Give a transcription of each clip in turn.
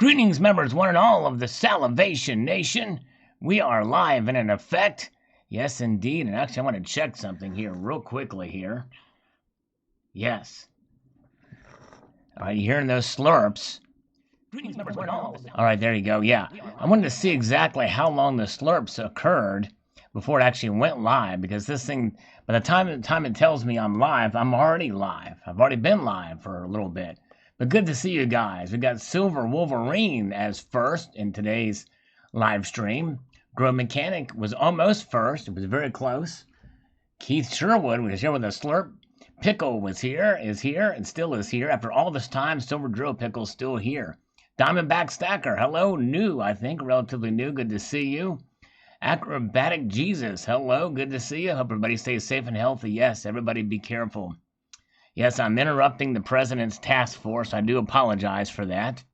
Greetings, members, one and all of the Salivation Nation. We are live and in effect. Yes, indeed. And actually, I want to check something here real quickly here. Yes. All right, you hearing those slurps? Greetings, members, one and all. All right, there you go. Yeah. I wanted to see exactly how long the slurps occurred before it actually went live, because this thing, by the time it tells me I'm live, I'm already live. I've already been live for a little bit. But good to see you guys. We got Silver Wolverine as first in today's live stream. Grow Mechanic was almost first. It was very close. Keith Sherwood was here with a slurp. Pickle is here, and still is here. After all this time, Silver Drill Pickle's still here. Diamondback Stacker, hello, new, I think, relatively new. Good to see you. Acrobatic Jesus, hello, good to see you. Hope everybody stays safe and healthy. Yes, everybody be careful. Yes, I'm interrupting the president's task force. I do apologize for that.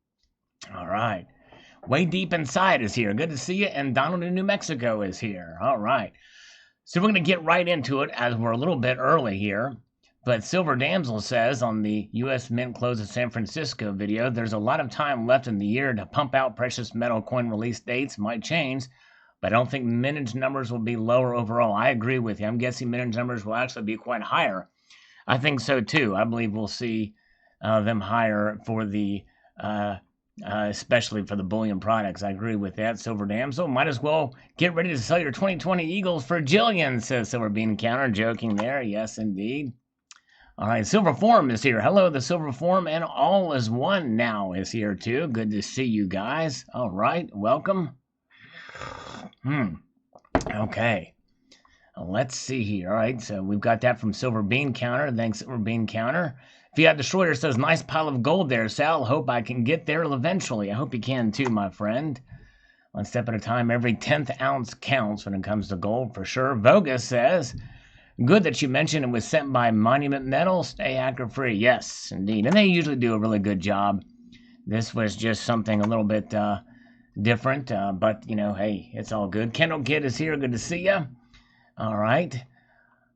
All right. Way Deep Inside is here. Good to see you. And Donald in New Mexico is here. All right. So we're going to get right into it as we're a little bit early here. But Silver Damsel says on the U.S. Mint Close of San Francisco video, there's a lot of time left in the year to pump out precious metal coin release dates. Might change, but I don't think mintage numbers will be lower overall. I agree with you. I'm guessing mintage numbers will actually be quite higher. I think so too. I believe we'll see them higher for the, especially for the bullion products. I agree with that. Silver Damsel, might as well get ready to sell your 2020 Eagles for Jillian, says Silver Bean Counter. Joking there. Yes, indeed. All right, Silver Form is here. Hello, the Silver Form, and All is One now is here too. Good to see you guys. All right, welcome. Okay. Let's see here. All right, so we've got that from Silver Bean Counter. Thanks, Silver Bean Counter. Fiat Destroyer says, nice pile of gold there, Sal. Hope I can get there eventually. I hope you can too, my friend. One step at a time. Every 10th ounce counts when it comes to gold, for sure. Voga says, good that you mentioned it was sent by Monument Metal. Stay hacker-free. Yes, indeed. And they usually do a really good job. This was just something a little bit different. But, you know, hey, it's all good. Kendall Kid is here. Good to see you. All right.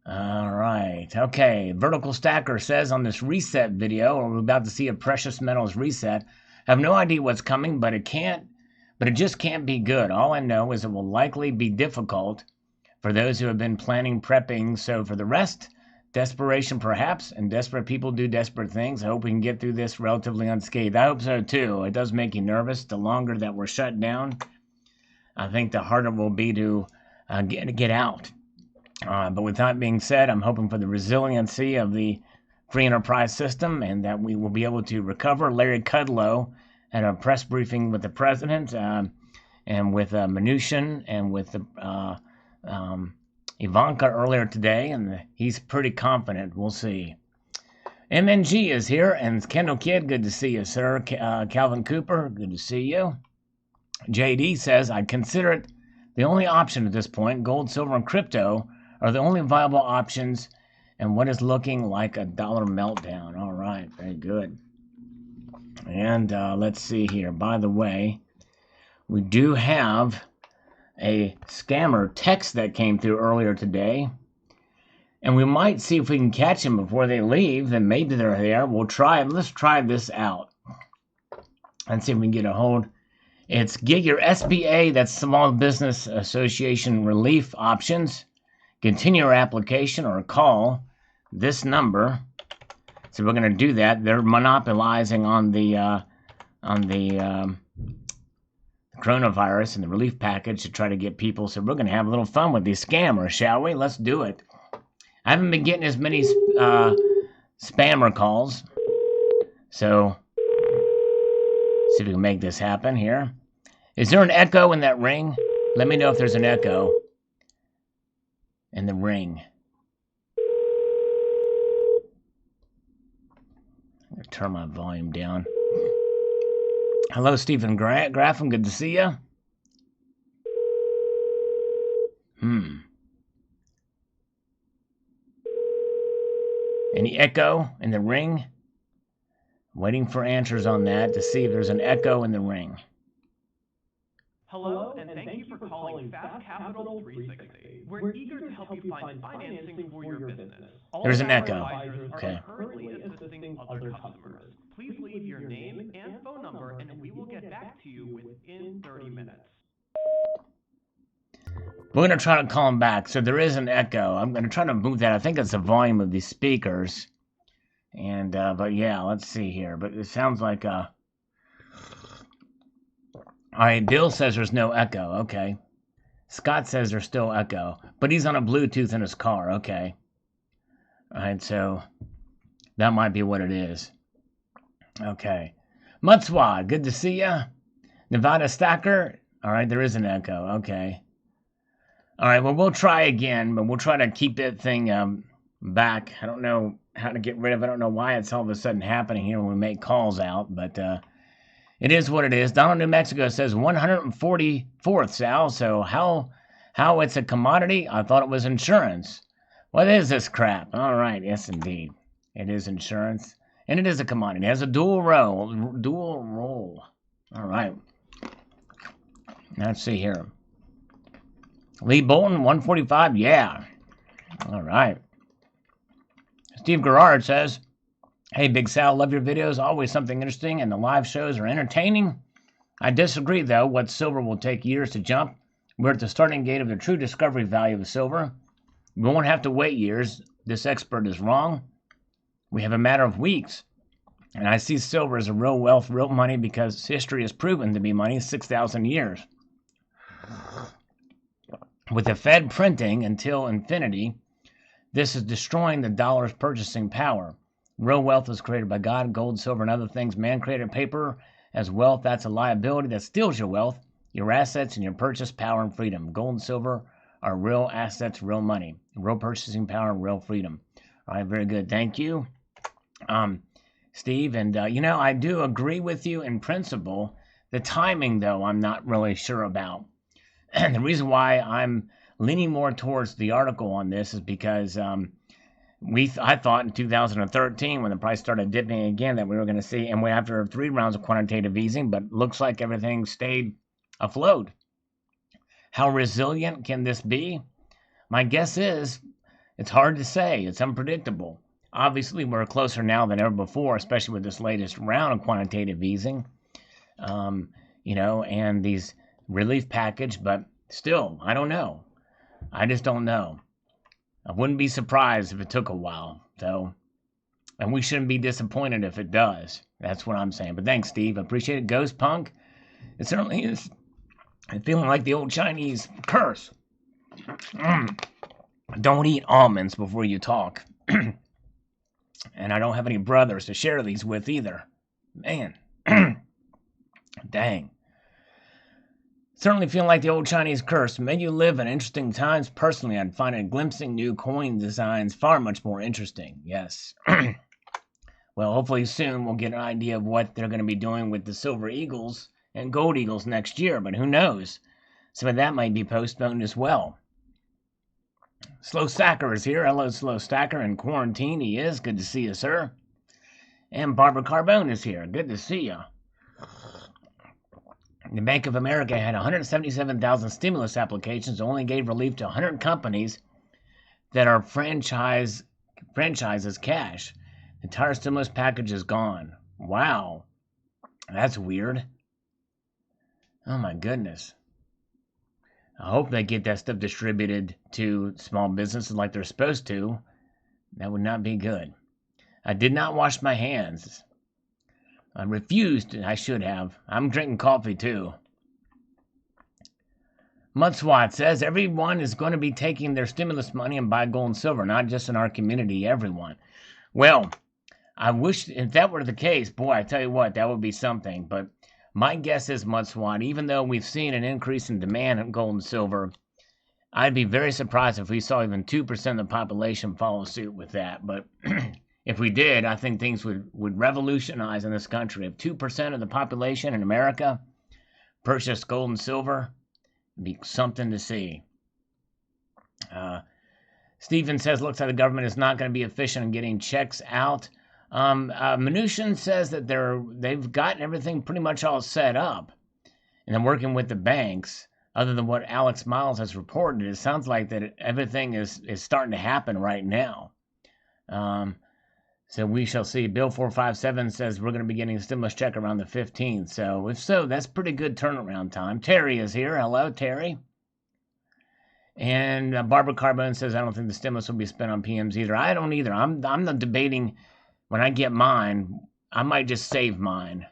Okay. Vertical Stacker says on this reset video, we're about to see a precious metals reset. I have no idea what's coming, but it just can't be good. All I know is it will likely be difficult for those who have been planning prepping. So for the rest, desperation perhaps, and desperate people do desperate things. I hope we can get through this relatively unscathed. I hope so too. It does make you nervous. The longer that we're shut down, I think the harder it will be to get out. But with that being said, I'm hoping for the resiliency of the free enterprise system and that we will be able to recover. Larry Kudlow had a press briefing with the president and with Mnuchin and with Ivanka earlier today, and he's pretty confident. We'll see. MNG is here, and Kendall Kidd, good to see you, sir. Calvin Cooper, good to see you. JD says, I'd consider it the only option at this point. Gold, silver, and crypto are the only viable options, and what is looking like a dollar meltdown. All right, very good. And let's see here. By the way, we do have a scammer text that came through earlier today, and we might see if we can catch them before they leave. Then maybe they're there. We'll try. Let's try this out and see if we can get a hold. It's get your SBA, that's Small Business Association relief options. Continue your application or call this number. So we're going to do that. They're monopolizing on the coronavirus and the relief package to try to get people. So we're going to have a little fun with these scammers, shall we? Let's do it. I haven't been getting as many spammer calls. So see if we can make this happen here. Is there an echo in that ring? Let me know if there's an echo in the ring. I'm going to turn my volume down. Hello, Stephen Graffin. Good to see you. Any echo in the ring? Waiting for answers on that to see if there's an echo in the ring. Hello, and thank you for calling Fast Capital 360. We're eager to help you find financing for your business. There's an echo. Okay. Currently assisting other customers. Please leave your name and phone number, and we will get back back to you within 30 minutes. We're going to try to call him back. So there is an echo. I'm going to try to move that. I think it's the volume of these speakers. And, but yeah, let's see here. But it sounds like, all right, Bill says there's no echo. Okay. Scott says there's still echo. But he's on a Bluetooth in his car. Okay. All right, so that might be what it is. Okay. Mutswad, good to see ya. Nevada Stacker. All right, there is an echo. Okay. All right, well, we'll try again, but we'll try to keep that thing back. I don't know how to get rid of it. I don't know why it's all of a sudden happening here when we make calls out, but it is what it is. Donald, New Mexico says 144th, Sal. So how it's a commodity? I thought it was insurance. What is this crap? All right, yes, indeed. It is insurance, and it is a commodity. It has a dual role. All right. Let's see here. Lee Bolton, 145. Yeah. All right. Steve Gerard says, hey, Big Sal, love your videos. Always something interesting, and the live shows are entertaining. I disagree, though. What silver will take years to jump. We're at the starting gate of the true discovery value of silver. We won't have to wait years. This expert is wrong. We have a matter of weeks. And I see silver as a real wealth, real money, because history has proven to be money 6,000 years. With the Fed printing until infinity, this is destroying the dollar's purchasing power. Real wealth was created by God, gold, silver, and other things. Man created paper as wealth. That's a liability that steals your wealth, your assets, and your purchase power and freedom. Gold and silver are real assets, real money, real purchasing power, and real freedom. All right, very good. Thank you, Steve. And, I do agree with you in principle. The timing, though, I'm not really sure about. And the reason why I'm leaning more towards the article on this is because I thought in 2013, when the price started dipping again, that we were going to see, and after 3 rounds of quantitative easing, but looks like everything stayed afloat. How resilient can this be? My guess is it's hard to say. It's unpredictable. Obviously, we're closer now than ever before, especially with this latest round of quantitative easing, and these relief package, but still, I don't know. I just don't know. I wouldn't be surprised if it took a while, though. And we shouldn't be disappointed if it does. That's what I'm saying. But thanks, Steve. I appreciate it. Ghost Punk. It certainly is. I'm feeling like the old Chinese curse. Don't eat almonds before you talk. And I don't have any brothers to share these with either. Man. Dang. Certainly feeling like the old Chinese curse. May you live in interesting times. Personally, I'd find glimpsing new coin designs far much more interesting. Yes. Well, hopefully soon we'll get an idea of what they're going to be doing with the Silver Eagles and Gold Eagles next year, but who knows? Some of that might be postponed as well. Slow Stacker is here. Hello, Slow Stacker. In quarantine, he is. Good to see you, sir. And Barbara Carbone is here. Good to see you. The Bank of America had 177,000 stimulus applications, only gave relief to 100 companies that are franchises cash. The entire stimulus package is gone. Wow. That's weird. Oh my goodness. I hope they get that stuff distributed to small businesses like they're supposed to. That would not be good. I did not wash my hands. I refused. I should have. I'm drinking coffee too. Mudswat says everyone is going to be taking their stimulus money and buy gold and silver, not just in our community, everyone. Well, I wish if that were the case, boy, I tell you what, that would be something. But my guess is, Mudswat, even though we've seen an increase in demand in gold and silver, I'd be very surprised if we saw even 2% of the population follow suit with that. But if we did, I think things would revolutionize in this country. If 2% of the population in America purchased gold and silver, it'd be something to see. Stephen says, looks like the government is not going to be efficient in getting checks out. Mnuchin says that they've got everything pretty much all set up. And they're working with the banks. Other than what Alex Miles has reported, it sounds like that everything is starting to happen right now. So we shall see. Bill 457 says we're going to be getting a stimulus check around the 15th. So if so, that's pretty good turnaround time. Terry is here. Hello, Terry. And Barbara Carbone says, I don't think the stimulus will be spent on PMs either. I don't either. I'm not debating when I get mine, I might just save mine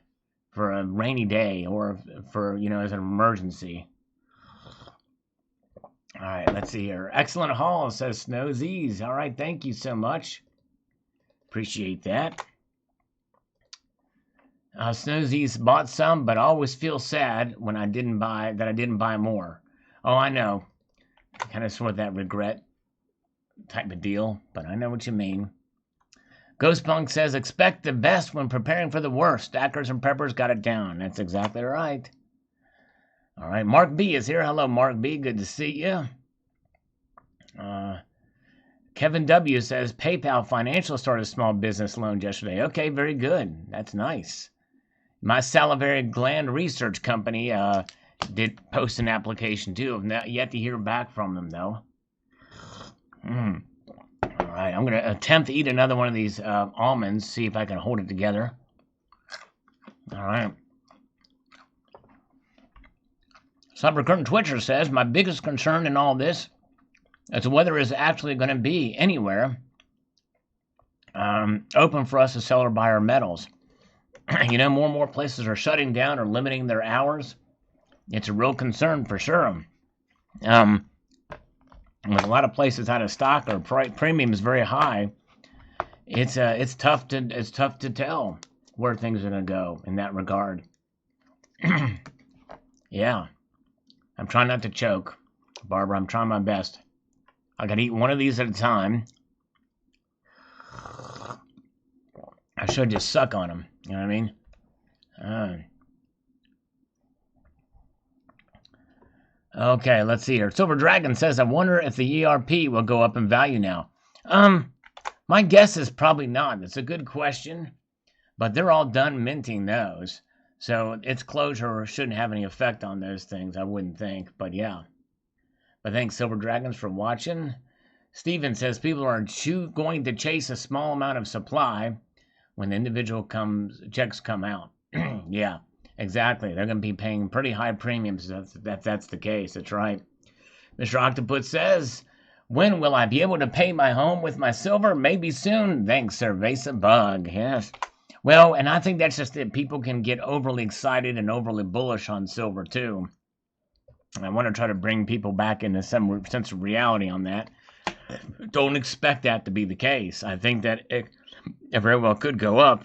for a rainy day or for, as an emergency. All right, let's see here. Excellent haul, says Snowzies. All right, thank you so much. Appreciate that. Snowzies bought some, but I always feel sad when I didn't buy more. Oh, I know. Kind of sort of that regret type of deal, but I know what you mean. Ghostpunk says, expect the best when preparing for the worst. Stackers and preppers got it down. That's exactly right. All right, Mark B is here. Hello, Mark B. Good to see you. Kevin W says, PayPal Financial started a small business loan yesterday. Okay, very good. That's nice. My salivary gland research company did post an application too. I've yet to hear back from them, though. All right, I'm going to attempt to eat another one of these almonds, see if I can hold it together. All right. Cyber Curtain Twitcher says, my biggest concern in all this is whether it's actually going to be anywhere open for us to sell or buy our metals. More and more places are shutting down or limiting their hours. It's a real concern for sure. With a lot of places out of stock or premium is very high, it's tough to tell where things are going to go in that regard. Yeah. I'm trying not to choke, Barbara. I'm trying my best. I got to eat one of these at a time. I should just suck on them. You know what I mean? Okay, let's see here. Silver Dragon says, I wonder if the ERP will go up in value now. My guess is probably not. It's a good question, but they're all done minting those. So its closure shouldn't have any effect on those things, I wouldn't think. But yeah. But thanks, Silver Dragons, for watching. Steven says people are going to chase a small amount of supply when the individual checks come out. Yeah, exactly. They're going to be paying pretty high premiums if that's the case. That's right. Mr. Octopus says, when will I be able to pay my home with my silver? Maybe soon. Thanks, Cerveza Bug. Yes. Well, and I think that's just that people can get overly excited and overly bullish on silver, too. I want to try to bring people back into some sense of reality on that. Don't expect that to be the case. I think that it very well could go up,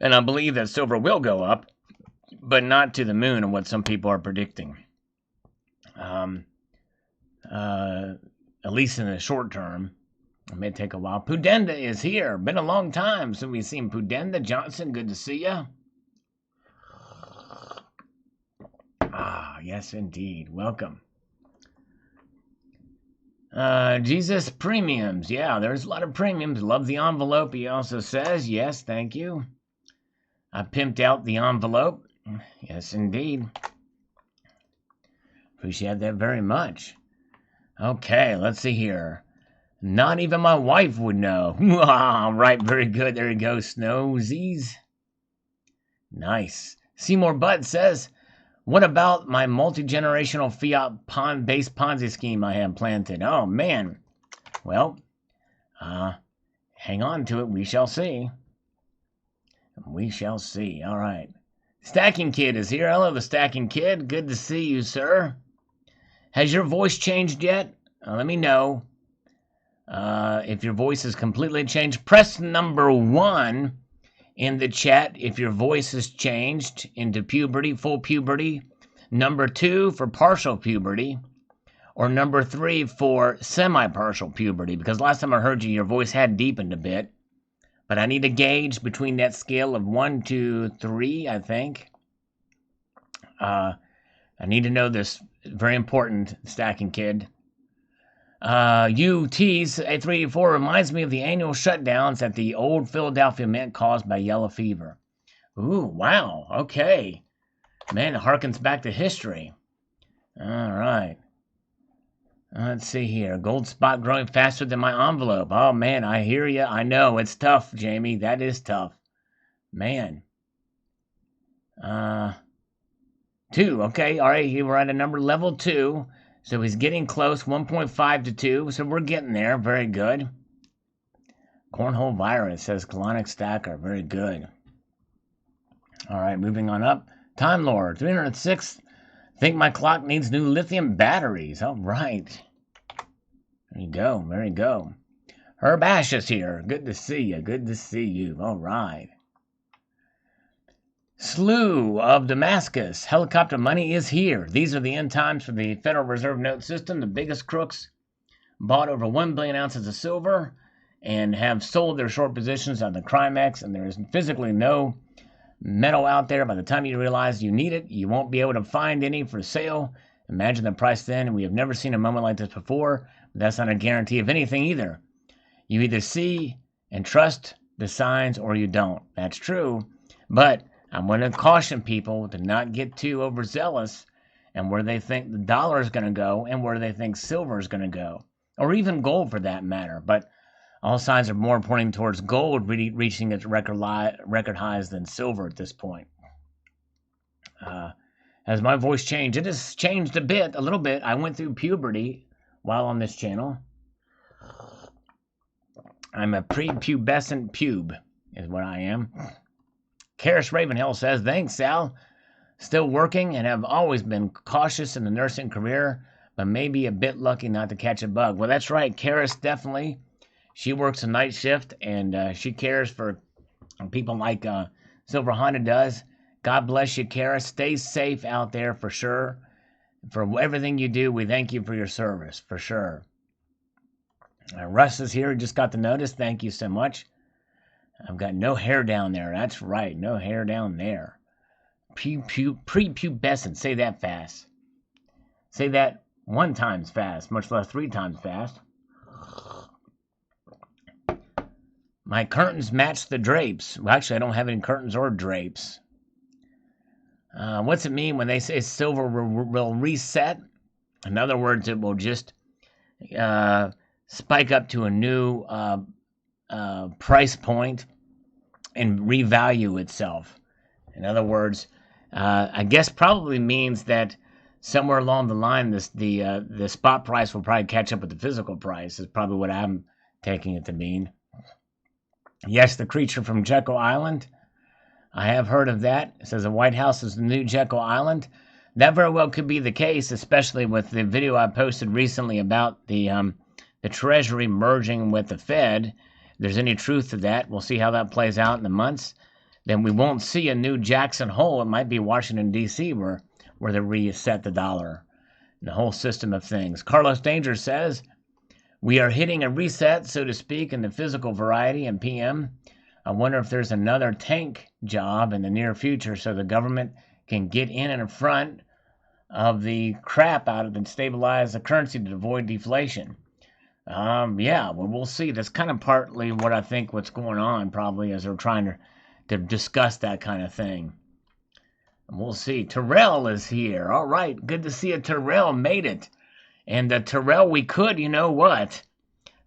and I believe that silver will go up, but not to the moon of what some people are predicting. At least in the short term. It may take a while. Pudenda is here. Been a long time since we've seen Pudenda. Johnson, good to see you. Ah, yes, indeed. Welcome. Jesus Premiums. Yeah, there's a lot of premiums. Love the envelope, he also says. Yes, thank you. I pimped out the envelope. Yes, indeed. Appreciate that very much. Okay, let's see here. Not even my wife would know. All right, very good. There you go, Snowzies. Nice. Seymour Butt says, what about my multi-generational fiat-based Ponzi scheme I have planted? Oh, man. Well, hang on to it. We shall see. We shall see. All right. Stacking Kid is here. Hello, the Stacking Kid. Good to see you, sir. Has your voice changed yet? Let me know. If your voice has completely changed, press number 1 in the chat if your voice has changed into puberty, full puberty. Number 2 for partial puberty. Or number 3 for semi-partial puberty. Because last time I heard you, your voice had deepened a bit. But I need a gauge between that scale of 1 to 3, I think. I need to know this. Very important, Stacking Kid. UT's A384 reminds me of the annual shutdowns at the old Philadelphia Mint caused by yellow fever. Ooh, wow. Okay. Man, it harkens back to history. All right. Let's see here. Gold spot growing faster than my envelope. Oh, man, I hear you. I know. It's tough, Jamie. That is tough. Man. 2. Okay. All right. We're at a number level 2. So he's getting close. 1.5 to 2. So we're getting there. Very good. Cornhole virus, says Colonic Stacker. Very good. All right. Moving on up. Time Lord. 306. Think my clock needs new lithium batteries. All right. There you go. There you go. Herb Ash is here. Good to see you. Good to see you. All right. Slew of Damascus. Helicopter money is here. These are the end times for the Federal Reserve note system. The biggest crooks bought over 1 billion ounces of silver and have sold their short positions on the Crimex, and there is physically no metal out there. By the time you realize you need it, you won't be able to find any for sale. Imagine the price then. We have never seen a moment like this before. But that's not a guarantee of anything either. You either see and trust the signs or you don't. That's true. But I'm going to caution people to not get too overzealous and where they think the dollar is going to go and where they think silver is going to go, or even gold for that matter. But all signs are more pointing towards gold reaching its record highs than silver at this point. Has my voice changed? It has changed a little bit. I went through puberty while on this channel. I'm a prepubescent pube, is what I am. Karis Ravenhill says, thanks, Sal. Still working and have always been cautious in the nursing career, but maybe a bit lucky not to catch a bug. Well, that's right. Karis definitely. She works a night shift, and she cares for people like Silver Honda does. God bless you, Karis. Stay safe out there for sure. For everything you do, we thank you for your service, for sure. Russ is here. Just got the notice. Thank you so much. I've got no hair down there. That's right. No hair down there. Prepubescent. Say that fast. Say that 1 time fast, much less 3 times fast. My curtains match the drapes. Well, actually, I don't have any curtains or drapes. What's it mean when they say silver will reset? In other words, it will just spike up to a new price point and revalue itself. In other words, I guess probably means that somewhere along the line, the spot price will probably catch up with the physical price. Is probably what I'm taking it to mean. Yes, the creature from Jekyll Island. I have heard of that. It says the White House is the new Jekyll Island. That very well could be the case, especially with the video I posted recently about the Treasury merging with the Fed. If there's any truth to that, we'll see how that plays out in the months. Then we won't see a new Jackson Hole. It might be Washington, D.C., where they reset the dollar. The whole system of things. Carlos Danger says, we are hitting a reset, so to speak, in the physical variety and PM. I wonder if there's another tank job in the near future so the government can get in front of the crap out of and stabilize the currency to avoid deflation. Yeah, well, we'll see. That's kind of partly what I think what's going on, probably, as they're trying to discuss that kind of thing. And we'll see. Terrell is here. All right, good to see you. Terrell made it. And Terrell, we could, you know what?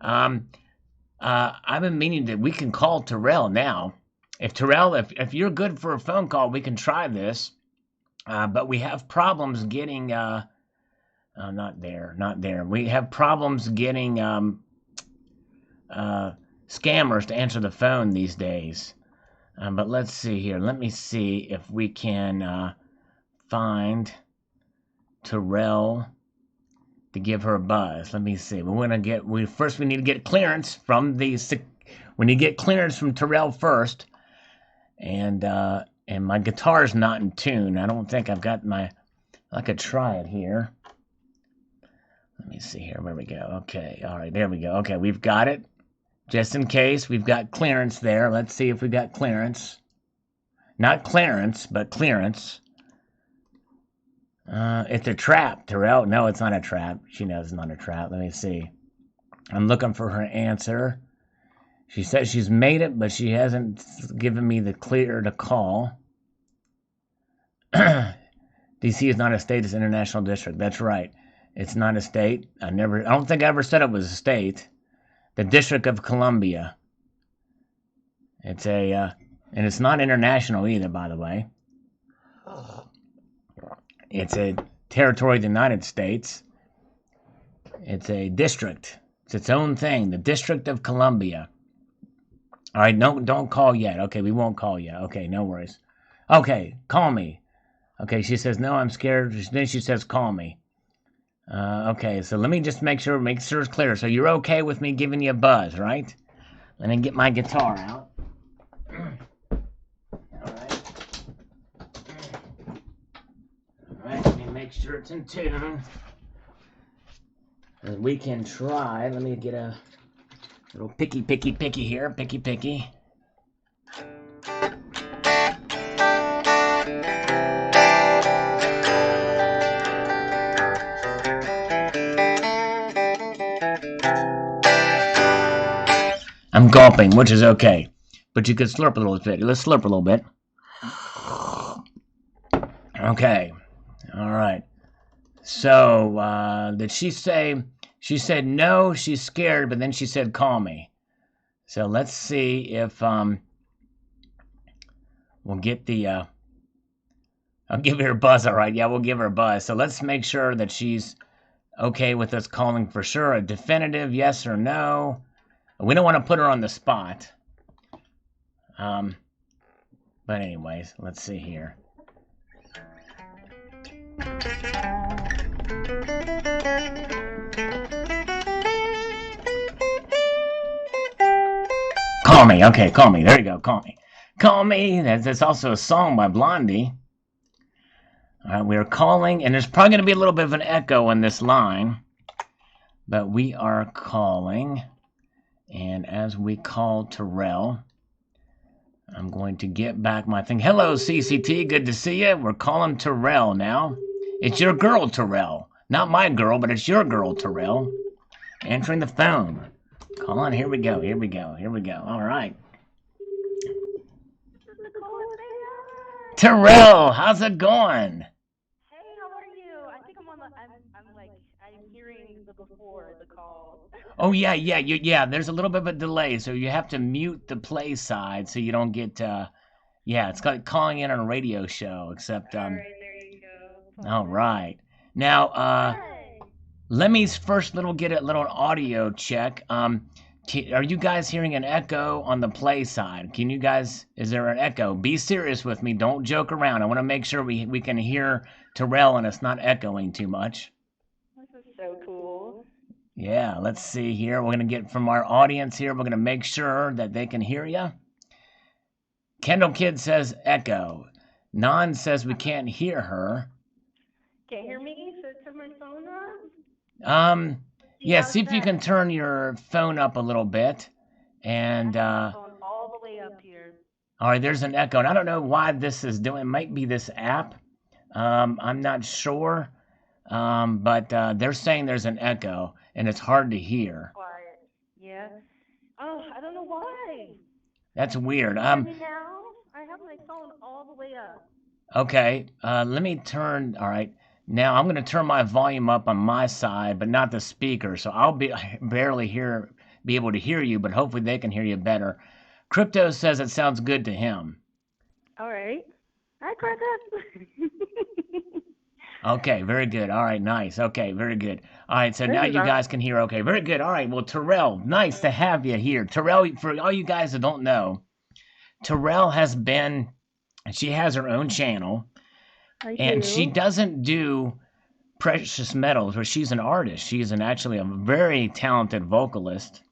I've been meaning that we can call Terrell now. If Terrell, if you're good for a phone call, we can try this. But we have problems getting, not there. We have problems getting scammers to answer the phone these days. But let's see here. Let me see if we can find Terrell to give her a buzz. Let me see. We need to get clearance from we need to get clearance from Terrell first. And my guitar's not in tune. I don't think I've got I could try it here. Let me see here. Where we go? Okay. All right. There we go. Okay. We've got it. Just in case, we've got clearance there. Let's see if we got clearance. Not clearance, but clearance. It's a trap, Terrell. No, it's not a trap. She knows it's not a trap. Let me see. I'm looking for her answer. She says she's made it, but she hasn't given me the clear to call. DC is not a state, it's an international district. That's right. It's not a state. I don't think I ever said it was a state. The District of Columbia. It's and it's not international either, by the way. It's a territory of the United States. It's a district. It's its own thing. The District of Columbia. All right, no, don't call yet. Okay, we won't call yet. Okay, no worries. Okay, call me. Okay, she says, no, I'm scared. Then she says, call me. Okay, so let me just make sure it's clear. So you're okay with me giving you a buzz, right? Let me get my guitar out. Alright, let me make sure it's in tune. And we can try. Let me get a little picky here. Picky. I'm gulping, which is okay. But you could slurp a little bit. Let's slurp a little bit. Okay. All right. So, did she say... She said, no, she's scared, but then she said, call me. So, let's see if, we'll get the, I'll give her a buzz, all right? Yeah, we'll give her a buzz. So, let's make sure that she's okay with us calling for sure. A definitive yes or no. We don't want to put her on the spot. But anyways, let's see here. Call me. Okay, call me. There you go. Call me. Call me. That's also a song by Blondie. All right, we are calling, and there's probably going to be a little bit of an echo on this line. But we are calling, and as we call Terrell, I'm going to get back my thing. Hello, CCT. Good to see you. We're calling Terrell now. It's your girl, Terrell. Not my girl, but it's your girl, Terrell. Answering the phone. Call on. Here we go. All right. Terrell, how's it going? Hey, how are you? I think I'm hearing the before the call. Oh, yeah. There's a little bit of a delay, so you have to mute the play side so you don't get, it's like calling in on a radio show, except, All right, there you go. All right. Now, let me first get a little audio check. Are you guys hearing an echo on the play side? Is there an echo? Be serious with me. Don't joke around. I want to make sure we can hear Terrell and it's not echoing too much. This is so cool. Yeah, let's see here. We're going to get from our audience here. We're going to make sure that they can hear you. Kendall Kid says echo. Nan says we can't hear her. Can't hear me? So turn my phone up? Yeah, see if you can turn your phone up a little bit. And, phone all the way up here. All right, there's an echo. And I don't know why this is doing. It might be this app. I'm not sure. But they're saying there's an echo, and it's hard to hear. Quiet. Yeah. Oh, I don't know why. That's weird. Can you hear me now? I have my phone all the way up. Okay. Let me turn. All right. Now I'm going to turn my volume up on my side, but not the speaker. So I'll be able to hear you, but hopefully they can hear you better. Crypto says it sounds good to him. All right. Hi, Crypto. Okay, very good. All right, nice. Okay, very good. All right, so now you guys can hear. Okay, very good. All right, well, Terrell, nice to have you here. Terrell, for all you guys that don't know, Terrell she has her own channel. And she doesn't do precious metals, where she's an artist. She's actually a very talented vocalist.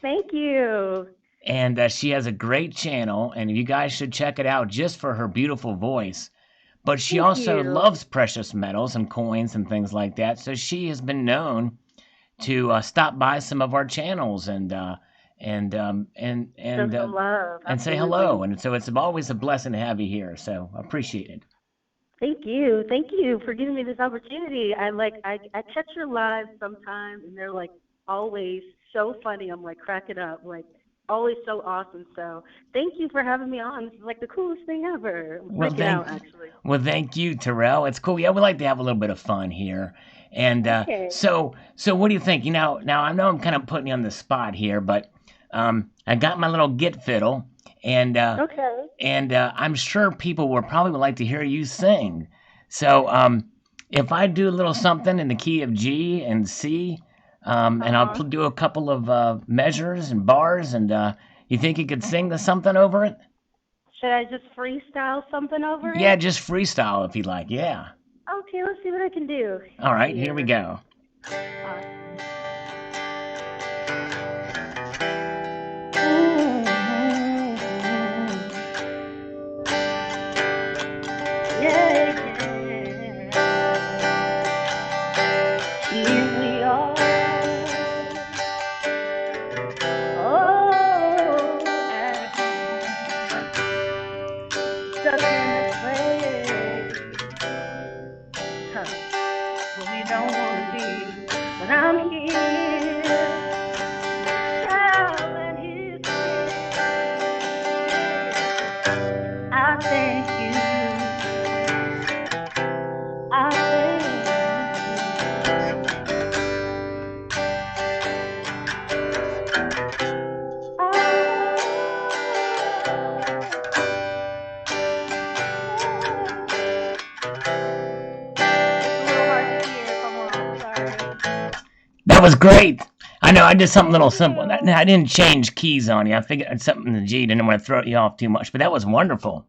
Thank you. And she has a great channel, and you guys should check it out just for her beautiful voice. But she also loves precious metals and coins and things like that. So she has been known to stop by some of our channels and say hello. And so it's always a blessing to have you here. So I appreciate it. Thank you for giving me this opportunity. I catch your lives sometimes, and they're like always so funny. I'm like cracking up. Like always so awesome. So thank you for having me on. This is like the coolest thing ever. I'm Well, freaking thank out actually. well, thank you, Terrell. It's cool. Yeah, we like to have a little bit of fun here. And Okay. so what do you think? Now I know I'm kind of putting you on the spot here, but I got my little git fiddle, and Okay. I'm sure people will probably would like to hear you sing. So if I do a little something in the key of G and C, and I'll Uh-huh. do a couple of measures and bars, and you think you could sing the something over it? Should I just freestyle something over Yeah, it? just freestyle if you like. Yeah. Okay, let's see what I can do. All right, here we Here. go. Awesome. Mm-hmm. Yeah, yeah. Here we are. Oh, at home. Stuck in this place. Huh. Where we don't want to be. But I'm here. Shouting his praise. I thank you. I thank you. Oh, it's a little hard to hear if I'm wrong. Sorry. That was great. I know I did something a Thank little simple. you. I didn't change keys on you. I figured it's something in the G. Didn't want to throw you off too much, but that was wonderful.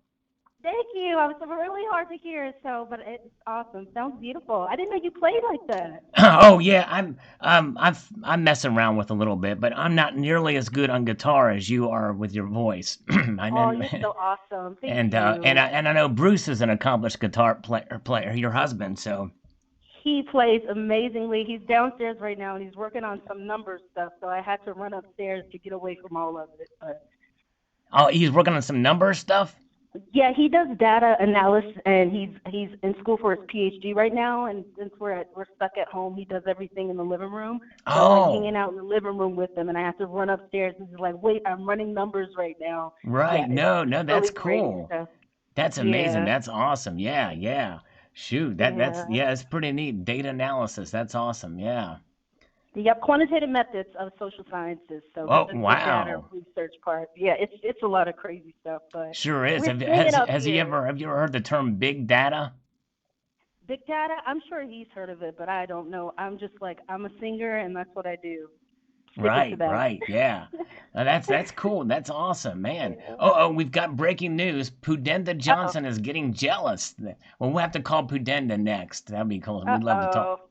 Thank you. I was really hard to hear, so but it's awesome. Sounds beautiful. I didn't know you played like that. Oh yeah, I'm messing around with a little bit, but I'm not nearly as good on guitar as you are with your voice. Oh, you're so awesome. Thank you. And I know Bruce is an accomplished guitar player, your husband. So He plays amazingly. He's downstairs right now and he's working on some number stuff, so I had to run upstairs to get away from all of it. But oh, he's working on some number stuff. yeah, he does data analysis and he's in school for his PhD right now and since we're stuck at home, he does everything in the living room. So I'm like Oh, hanging out in the living room with him and I have to run upstairs and he's like, "Wait, I'm running numbers right now." Yeah, right. it's No, no, that's really crazy cool. stuff. That's amazing. Yeah. That's awesome. Yeah, yeah. Shoot, that's Yeah. yeah, it's pretty neat. Data analysis. That's awesome. Yeah. Yep, quantitative methods of social sciences. So Oh, the data wow. research part. Yeah, it's a lot of crazy stuff, but Sure is. we're hanging up here. Have you ever heard the term big data? Big data, I'm sure he's heard of it, but I don't know. I'm just like I'm a singer and that's what I do. Sticking to Right, that. right. Yeah. That's cool. That's awesome, man. Yeah. Oh, we've got breaking news. Pudenda Uh-oh. Johnson is getting jealous. Well, we'll have to call Pudenda next. That'd be cool. We'd love to talk.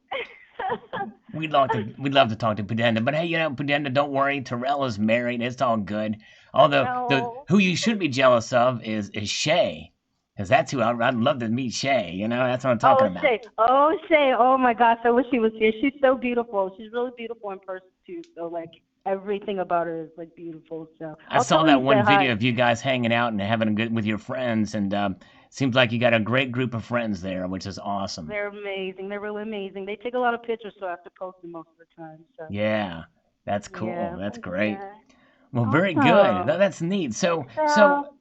Uh-oh. We'd love to talk to Pudenda. But hey, Pudenda, don't worry. Terrell is married. It's all good. Although the No. who you should be jealous of is Shay, because that's who I'd love to meet. Shay. That's what I'm talking Oh, about. Shay. Oh, Shay. Oh my gosh, I wish she was here. She's so beautiful. She's really beautiful in person too. So like everything about her is like beautiful. So I I'll saw tell her that you said one hi. video of you guys hanging out and having a good with your friends, and seems like you got a great group of friends there, which is awesome. They're amazing. They're really amazing. They take a lot of pictures, so I have to post them most of the time. So Yeah, that's cool. yeah, That's great. yeah. Well, very good. Awesome. That's neat. So So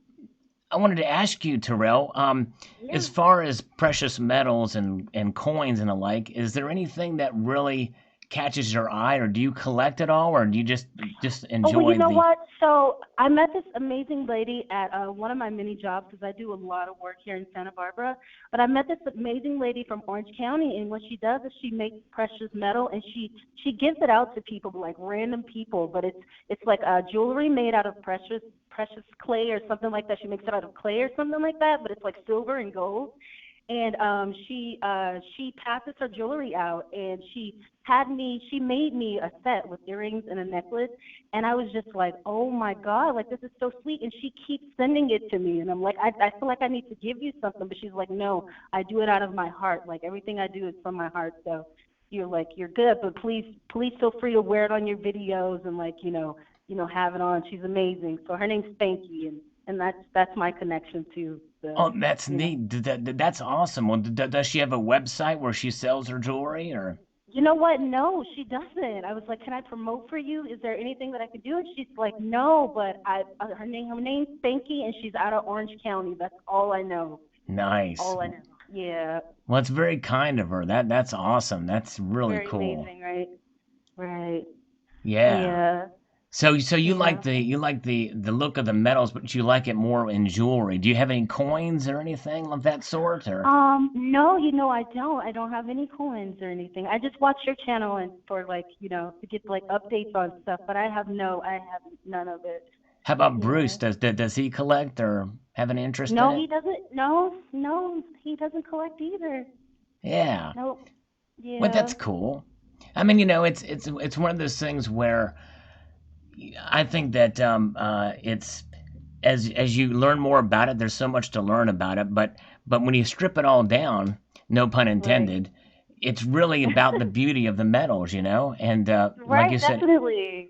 I wanted to ask you, Terrell, yeah. as far as precious metals and coins and the like, is there anything that really catches your eye, or do you collect it all, or do you just Oh, well, you enjoy know the? what? So I met this amazing lady at one of my mini jobs because I do a lot of work here in Santa Barbara. But I met this amazing lady from Orange County, and what she does is she makes precious metal, and she gives it out to people, like random people. But it's like jewelry made out of precious clay or something like that. She makes it out of clay or something like that, but it's like silver and gold. And she passes her jewelry out, and she made me a set with earrings and a necklace, and I was just like, oh my god, like this is so sweet. And she keeps sending it to me, and I'm like, I feel like I need to give you something, but she's like, no, I do it out of my heart. Like everything I do is from my heart. So you're good, but please feel free to wear it on your videos and like have it on. She's amazing. So her name's Spanky, and that's my connection to the Oh, that's you know neat. That's awesome. Well, does she have a website where she sells her jewelry, or? You know what? No, she doesn't. I was like, can I promote for you? Is there anything that I could do? And she's like, no, but her name's Spanky, and she's out of Orange County. That's all I know. Nice. All I know. Yeah. Well, it's very kind of her. That's awesome. That's really Very cool. amazing, right? Right. Yeah. Yeah. So you like Yeah. the look of the metals, but you like it more in jewelry. Do you have any coins or anything of that sort, or? No, I don't. I don't have any coins or anything. I just watch your channel and for like, to get like updates on stuff, but I have none of it. How about Yeah. Bruce? Does he collect or have an interest in No, it? he doesn't. No, no, he doesn't collect either. Yeah. Nope. Well, Yeah. that's cool. I mean, it's one of those things where I think that it's as you learn more about it, there's so much to learn about it. But when you strip it all down, no pun Right. intended, it's really about the beauty of the metals, And like Right, you said, definitely.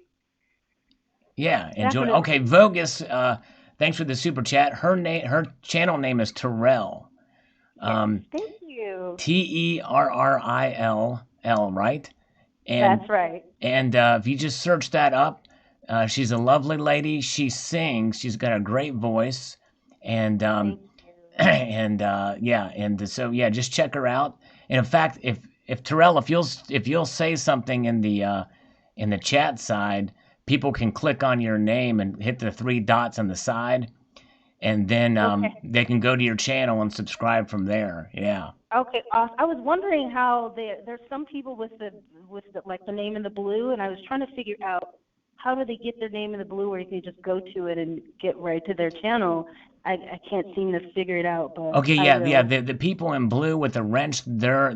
yeah, enjoy. Okay, Definitely. Vogus, thanks for the super chat. Her channel name is Terrell. Yes. Um, Thank you. Terrill, right? And That's right. if you just search that up, she's a lovely lady. She sings. She's got a great voice, and Thank you. and yeah, and so yeah, just check her out. And in fact, if Terrell, if you'll say something in the chat side, people can click on your name and hit the three dots on the side, and then Okay. they can go to your channel and subscribe from there. Yeah. Okay, awesome. I was wondering how there's some people with the like the name in the blue, and I was trying to figure out how do they get their name in the blue where you can just go to it and get right to their channel. I can't seem to figure it out, but Okay, I yeah, yeah. will. The people in blue with the wrench, they're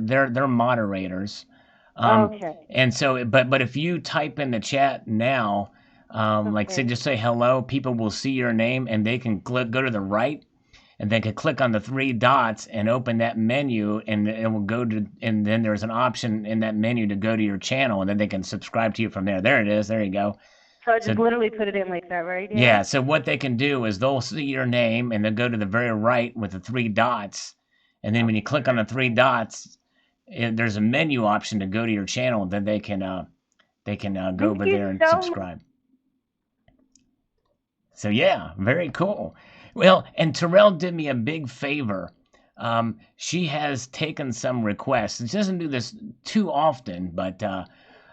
moderators. Okay. And so, but if you type in the chat now, like say Okay. just say hello, people will see your name and they can go to the right and they can click on the three dots and open that menu and it will go to and then there's an option in that menu to go to your channel and then they can subscribe to you from there. There it is. There you go. So I just So literally put it in like that, right? Yeah. yeah, so what they can do is they'll see your name and they'll go to the very right with the three dots. And then when you Okay, click on the three perfect. dots, there's a menu option to go to your channel. Then they can go Thank over you there and so much. subscribe. So yeah, very cool. Well, and Terrell did me a big favor. She has taken some requests. She doesn't do this too often, but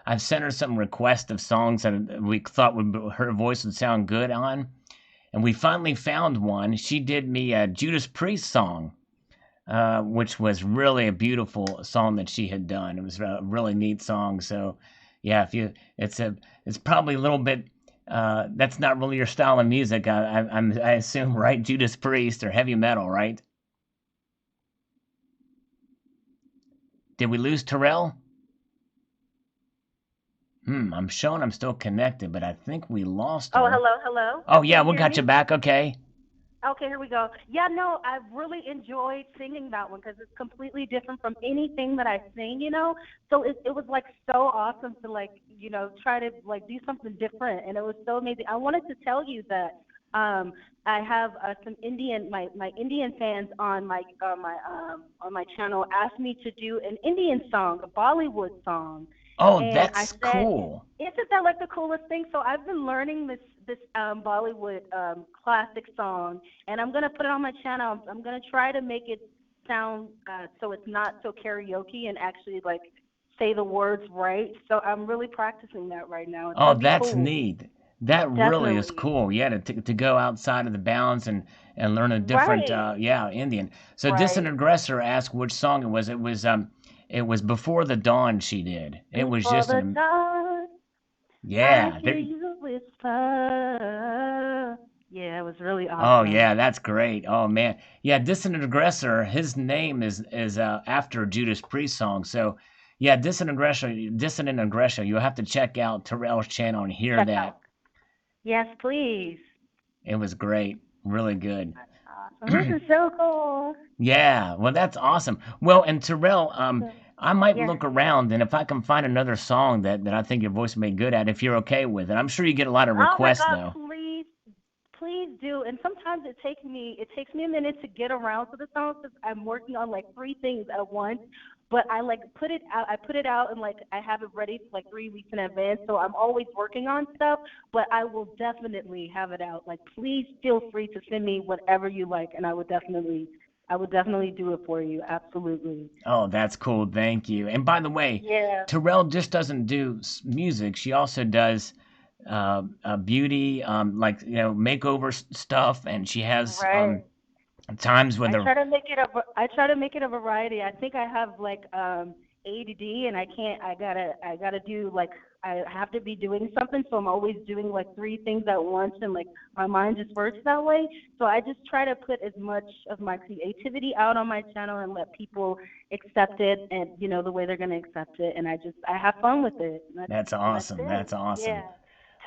I've sent her some requests of songs that we thought her voice would sound good on. And we finally found one. She did me a Judas Priest song, which was really a beautiful song that she had done. It was a really neat song. So, yeah, if you, it's probably a little bit. That's not really your style of music. I assume, right? Judas Priest or heavy metal, right? Did we lose Terrell? I'm showing I'm still connected, but I think we lost Oh, her. hello, hello. Oh Can yeah, you we hear got you me? back. Okay. Okay, here we go. Yeah, no, I really enjoyed singing that one because it's completely different from anything that I sing. So it was like so awesome to like, try to like do something different, and it was so amazing. I wanted to tell you that I have some my Indian fans on my channel asked me to do an Indian song, a Bollywood song, Oh, and I that's said, cool. isn't that like the coolest thing? So I've been learning this Bollywood classic song, and I'm gonna put it on my channel. I'm gonna try to make it sound so it's not so karaoke and actually like say the words right. So I'm really practicing that right now. It's Oh, gonna be that's cool. neat. That really is Definitely. cool. Yeah, to go outside of the bounds and learn a different Right. yeah, Indian. So Distant Right. Aggressor asked which song it was. It was Before the Dawn she did. It was Before just the an dawn, I yeah, hear there. you whisper. Yeah, it was really Oh awesome. yeah, that's great. Oh man. Yeah, Dissident Aggressor, his name is after a Judas Priest song. So yeah, Dissident Aggressor, you'll have to check out Terrell's channel and hear Check that. out. Yes, please. It was great. Really good. Awesome. This is so cool. Yeah, well, that's awesome. Well, and Terrell, So, I might yes. look around, and if I can find another song that I think your voice may be good at, if you're okay with it. I'm sure you get a lot of Oh my requests, God, though. please, please do. And sometimes it takes me a minute to get around to the song because I'm working on like three things at once. but I like put it out. I put it out and like I have it ready like 3 weeks in advance. So I'm always working on stuff, but I will definitely have it out. Like, please feel free to send me whatever you like, and I would definitely do it for you. Absolutely. Oh, that's cool. Thank you. And by the way, Yeah. Terrell just doesn't do music. She also does beauty, like makeover stuff, and she has Right. times where I the try to make it a I try to make it a variety. I think I have like ADD, and I can't. I gotta do like I have to be doing something, so I'm always doing like three things at once, and like my mind just works that way. So I just try to put as much of my creativity out on my channel and let people accept it, and the way they're gonna accept it, and I have fun with it. That's That's awesome. it. That's awesome.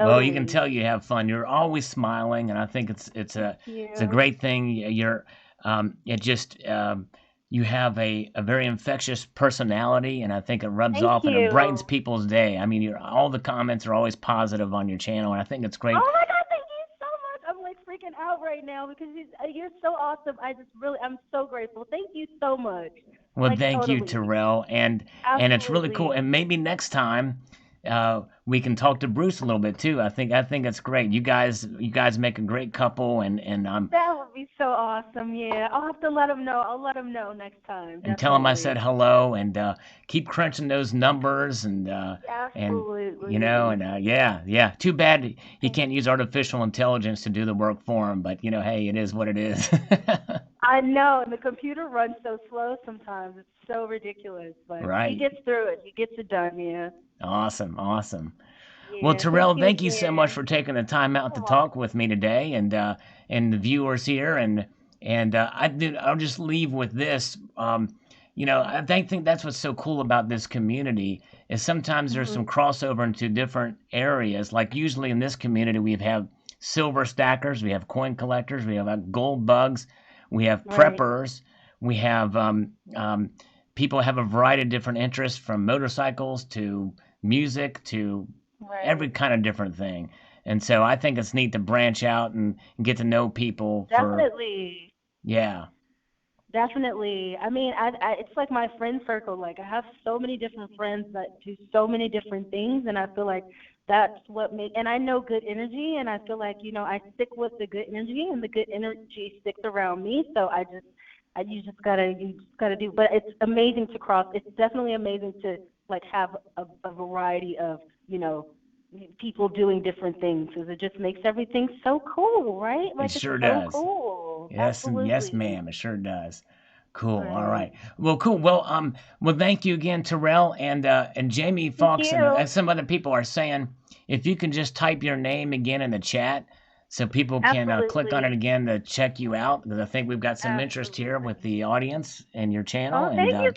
Yeah, Well, you can totally. tell you have fun. You're always smiling, and I think Thank it's a you. great thing. It just you have a very infectious personality, and I think it rubs Thank off and it brightens you. people's day. I mean, all the comments are always positive on your channel, and I think it's great. Oh my God, thank you so much. I'm like freaking out right now because you're so awesome. I'm so grateful. Thank you so much. Well, Like, thank you, totally. Terrell, and it's really cool. Absolutely. And maybe next time we can talk to Bruce a little bit too. I think it's great. You guys make a great couple, That would be so awesome. Yeah. I'll have to let him know. I'll let him know next time. and tell him I said Definitely. hello, and keep crunching those numbers, and Absolutely. yeah, yeah. Too bad he Thank can't use artificial intelligence to do the work for him, but hey, it is what it is. I know, and the computer runs so slow sometimes. It's so ridiculous, but he Right. gets through it. He gets it done. Yeah. Awesome, awesome. Well, Yeah. Thank Terrell, you thank you so much again. for taking the time out to You're talk welcome. with me today, and the viewers here, I'll just leave with this. I think that's what's so cool about this community is sometimes there's some Mhm. crossover into different areas. Like usually in this community, we have silver stackers, we have coin collectors, we have gold bugs, we have Right. preppers, we have people have a variety of different interests from motorcycles to music to every Right. kind of different thing. And so I think it's neat to branch out and get to know people for, Definitely. yeah, Definitely. I mean, it's like my friend circle. Like, I have so many different friends that do so many different things, and I feel like that's what make. And I know good energy, and I feel like I stick with the good energy, and the good energy sticks around me. So you just gotta do. But it's amazing to cross. It's definitely amazing to like have a variety of you know people doing different things, because it just makes everything so cool, right? it Like, it's sure so does. cool. Yes, and yes, Absolutely. ma'am, it sure does. Cool. All Right. right. Well, cool. Well, thank you again, Terrell and Jamie Thank Fox, you. and some other people are saying if you can just type your name again in the chat, so people can click on it Absolutely. again to check you out, because I think we've got some interest here with Absolutely. the audience and your channel. Oh, And thank you guys.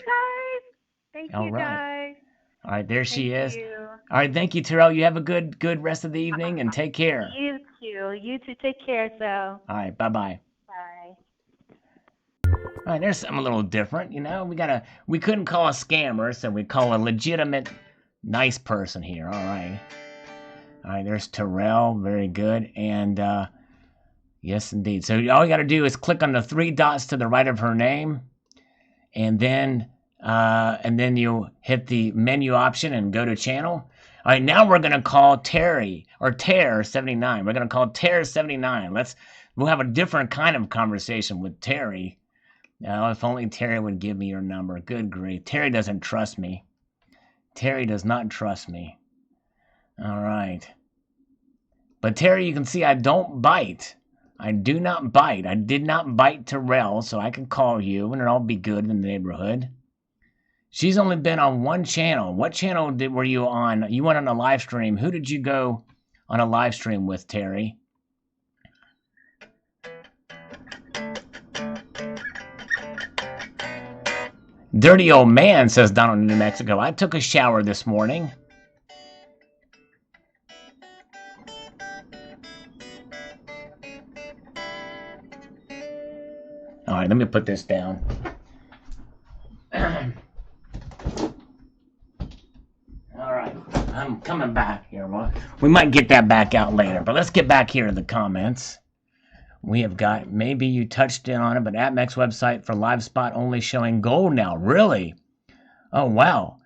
Thank all you right, guys. all right, there Thank she is. you. All right, thank you, Terrell. You have a good rest of the evening, and take care. You too. You too. Take care, so. All right, bye bye. Bye. All right, there's something a little different. We couldn't call a scammer, so we call a legitimate, nice person here. All right. There's Terrell, very good, and yes, indeed. So all you got to do is click on the three dots to the right of her name, and then you hit the menu option and go to channel. All right, now we're gonna call Terry or Tear79. We're gonna call Tear79. We'll have a different kind of conversation with Terry. Now, if only Terry would give me your number. Good grief. Terry doesn't trust me. Terry does not trust me. All right. But Terry, you can see I don't bite. I do not bite. I did not bite Terrell, so I can call you and it'll all be good in the neighborhood. She's only been on one channel. What channel were you on? You went on a live stream. Who did you go on a live stream with, Terry? Dirty old man, says Donald in New Mexico. I took a shower this morning. All right, let me put this down. All right, I'm coming back here. Well, we might get that back out later, but let's get back here to the comments. We have got, maybe you touched in on it, but AppMex website for live spot only showing gold now. Really? Oh, wow.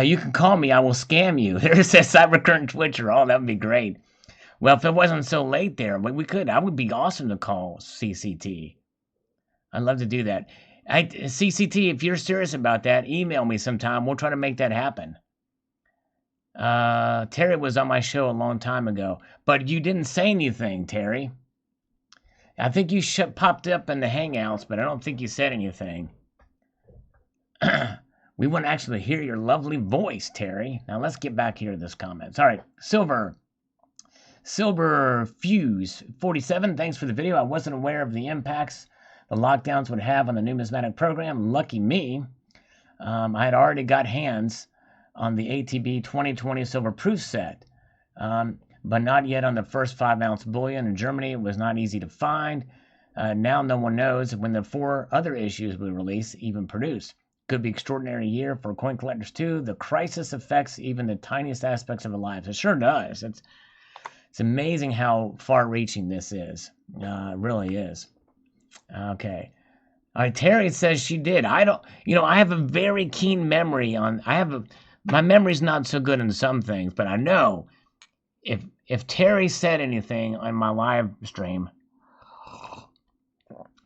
You can call me. I will scam you. There's a cybercurrent Twitcher. Oh, that would be great. Well, if it wasn't so late there, but we could. I would be awesome to call CCT. I'd love to do that. CCT, if you're serious about that, email me sometime. We'll try to make that happen. Terry was on my show a long time ago, but you didn't say anything, Terry. I think you popped up in the Hangouts, but I don't think you said anything. We want to actually hear your lovely voice, Terry. Now let's get back here to this comments. All right, Silver Fuse 47. Thanks for the video. I wasn't aware of the impacts the lockdowns would have on the numismatic program. Lucky me. I had already got hands on the ATB 2020 silver proof set, but not yet on the first 5-ounce bullion. In Germany, it was not easy to find. Now no one knows when the 4 other issues we release even produce. Could be extraordinary year for coin collectors too. The crisis affects even the tiniest aspects of our lives. It sure does. It's amazing how far-reaching this is. It really is. Okay. All right, Terry says she did. I don't. I have a very keen memory on. My memory's not so good on some things, but I know if Terry said anything on my live stream,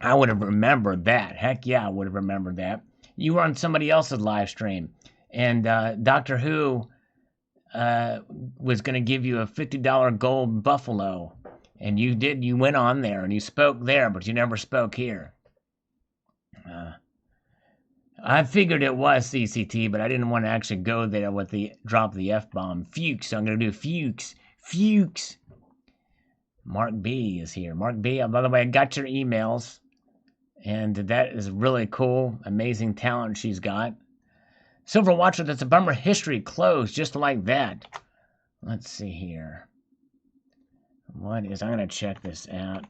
I would have remembered that. Heck yeah, I would have remembered that. You were on somebody else's live stream, and Doctor Who was going to give you a $50 gold buffalo, and you did. You went on there and you spoke there, but you never spoke here. I figured it was CCT, but I didn't want to actually go there with drop the F-bomb. Fuchs. I'm going to do Fuchs. Fuchs. Mark B is here. Mark B, by the way, I got your emails, and that is really cool. Amazing talent she's got. Silver Watcher, that's a bummer. History closed just like that. Let's see here. I'm going to check this out.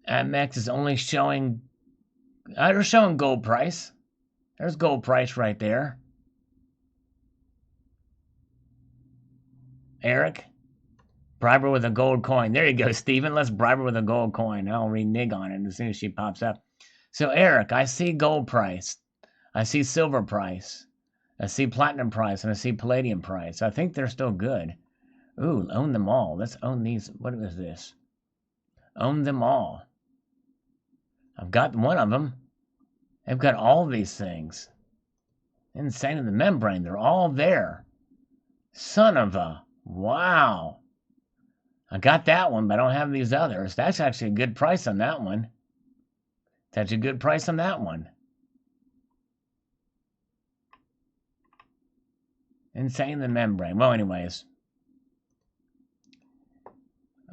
MX is only showing. They're showing gold price. There's gold price right there. Eric, bribe her with a gold coin. There you go, Steven. Let's bribe her with a gold coin. I'll renege on it as soon as she pops up. So, Eric, I see gold price. I see silver price. I see platinum price. And I see palladium price. I think they're still good. Ooh, own them all. Let's own these. What is this? Own them all. I've got one of them. I've got all these things. Insane in the membrane. They're all there. Son of a... Wow. I got that one, but I don't have these others. That's actually a good price on that one. That's a good price on that one. Insane in the membrane. Well, anyways.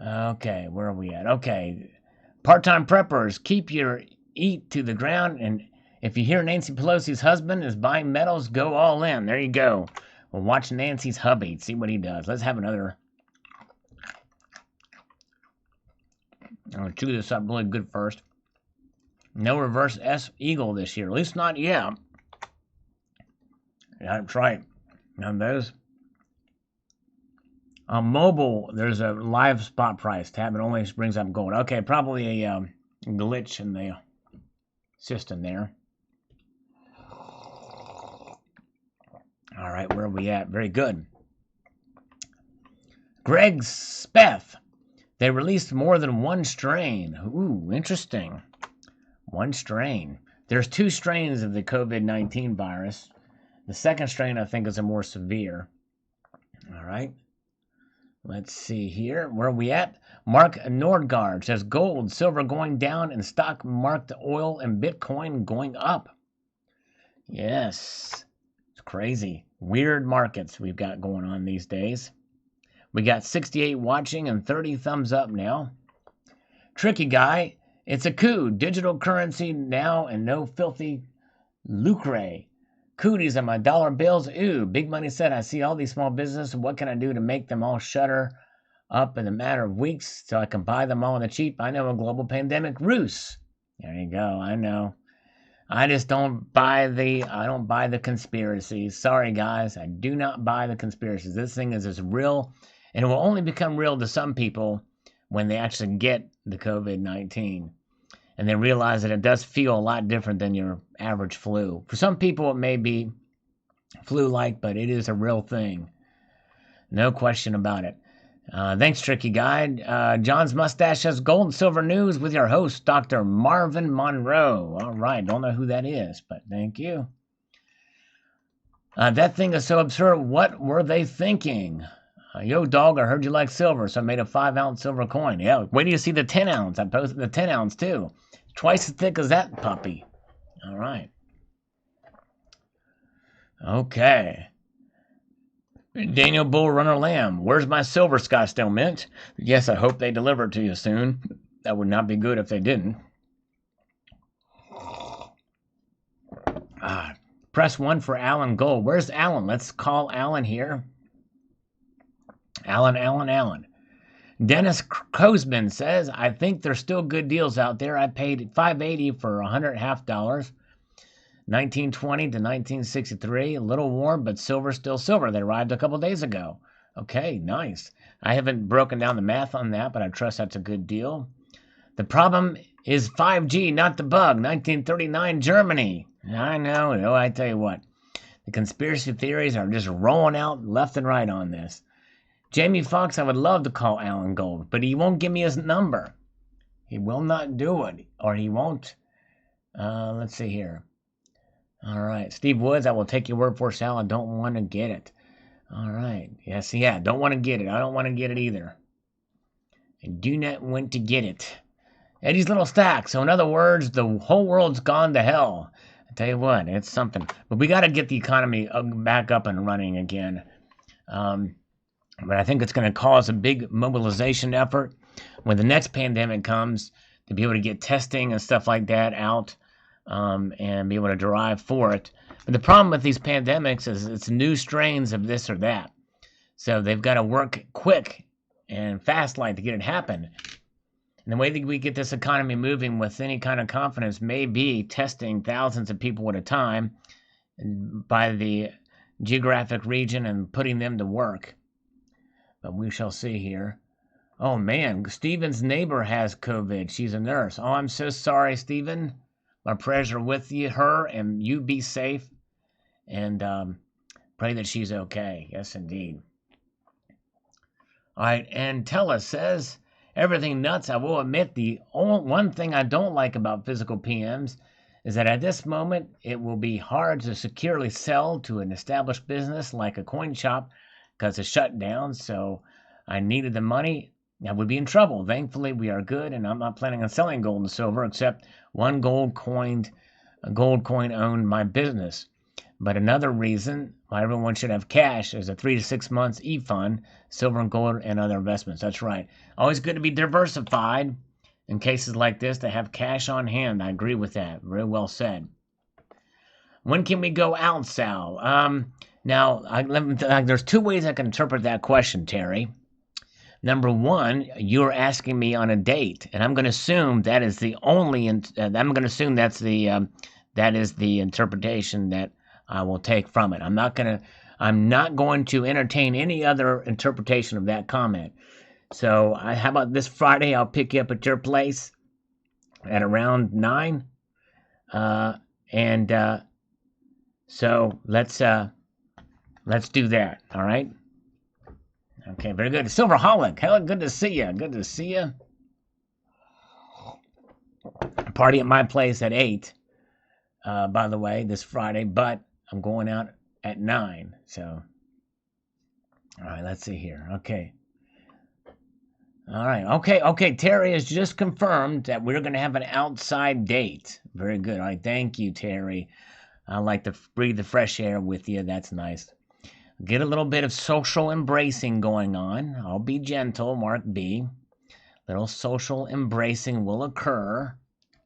Okay, where are we at? Okay. Part-time preppers, keep your eat to the ground, and if you hear Nancy Pelosi's husband is buying metals, go all in. There you go. We'll watch Nancy's hubby, see what he does. Let's have another. I'll chew this up really good first. No reverse S Eagle this year, at least not yet. Yeah, that's right. Now those. On mobile, there's a live spot price tab. It only brings up gold. Okay, probably a glitch in the system there. All right, where are we at? Very good. Greg Speth. They released more than one strain. Ooh, interesting. One strain. There's 2 strains of the COVID-19 virus. The second strain, I think, is a more severe. All right. Let's see here. Where are we at? Mark Nordgaard says gold, silver going down, and stock market oil and Bitcoin going up. Yes. It's crazy. Weird markets we've got going on these days. We got 68 watching and 30 thumbs up now. Tricky guy. It's a coup. Digital currency now and no filthy lucre. Cooties on my dollar bills. Ooh, Big Money said, I see all these small businesses. What can I do to make them all shutter up in a matter of weeks so I can buy them all on the cheap? I know a global pandemic ruse. There you go. I know. I just don't buy the conspiracies. Sorry, guys. I do not buy the conspiracies. This thing is as real, and it will only become real to some people when they actually get the COVID-19. and they realize that it does feel a lot different than your average flu. For some people, it may be flu-like, but it is a real thing. No question about it. Thanks, Tricky Guide. John's Mustache has gold and silver news with your host, Dr. Marvin Monroe. All right, don't know who that is, but thank you. That thing is so absurd. What were they thinking? Yo, dog, I heard you like silver, so I made a 5-ounce silver coin. Yeah, wait till you see the 10-ounce. I posted the 10-ounce, too. Twice as thick as that puppy. All right. Okay. Daniel Bull Runner Lamb, where's my silver Scottsdale Mint? Yes, I hope they deliver it to you soon. That would not be good if they didn't. Press 1 for Alan Gold. Where's Alan? Let's call Alan here. Alan. Dennis Cosman says, I think there's still good deals out there. I paid $5.80 for $100.50. 1920 to 1963, a little warm, but silver still silver. They arrived a couple days ago. Okay, nice. I haven't broken down the math on that, but I trust that's a good deal. The problem is 5G, not the bug. 1939 Germany. I know. Oh, I tell you what. The conspiracy theories are just rolling out left and right on this. Jamie Foxx, I would love to call Alan Gold, but he won't give me his number. He will not do it, or he won't. Let's see here. All right. Steve Woods, I will take your word for it, Sal. I don't want to get it. All right. Yes, yeah, don't want to get it. I don't want to get it either. I do not want to get it. Eddie's Little Stack. So in other words, the whole world's gone to hell. I tell you what, it's something. But we got to get the economy back up and running again. But I think it's going to cause a big mobilization effort when the next pandemic comes to be able to get testing and stuff like that out and be able to derive for it. But the problem with these pandemics is it's new strains of this or that. So they've got to work quick and fast like to get it happen. And the way that we get this economy moving with any kind of confidence may be testing thousands of people at a time by the geographic region and putting them to work. But we shall see here. Oh, man, Stephen's neighbor has COVID. She's a nurse. Oh, I'm so sorry, Stephen. My prayers are with you, her, and you be safe. And pray that she's okay. Yes, indeed. All right, and Tella says, everything nuts. I will admit the only one thing I don't like about physical PMs is that at this moment, it will be hard to securely sell to an established business like a coin shop because it's shut down, so I needed the money. I would be in trouble. Thankfully, we are good, and I'm not planning on selling gold and silver except one gold coin owned my business. But another reason why everyone should have cash is a 3 to 6 months e-fund, silver and gold, and other investments. That's right. Always good to be diversified in cases like this to have cash on hand. I agree with that. Very well said. When can we go out, Sal? Now, there's two ways I can interpret that question, Terry. Number one, you're asking me on a date, and I'm going to assume that is the only. I'm going to assume that is the interpretation that I will take from it. I'm not going to entertain any other interpretation of that comment. So, how about this Friday? I'll pick you up at your place at around 9, so let's do that. All right. Okay, very good. Silverholic, hell, good to see you. Good to see you. Party at my place at 8, by the way, this Friday, but I'm going out at 9, so. All right, let's see here. Okay. All right, okay, Terry has just confirmed that we're going to have an outside date. Very good. All right, thank you, Terry. I like to breathe the fresh air with you. That's nice. Get a little bit of social embracing going on. I'll be gentle, Mark B. Little social embracing will occur.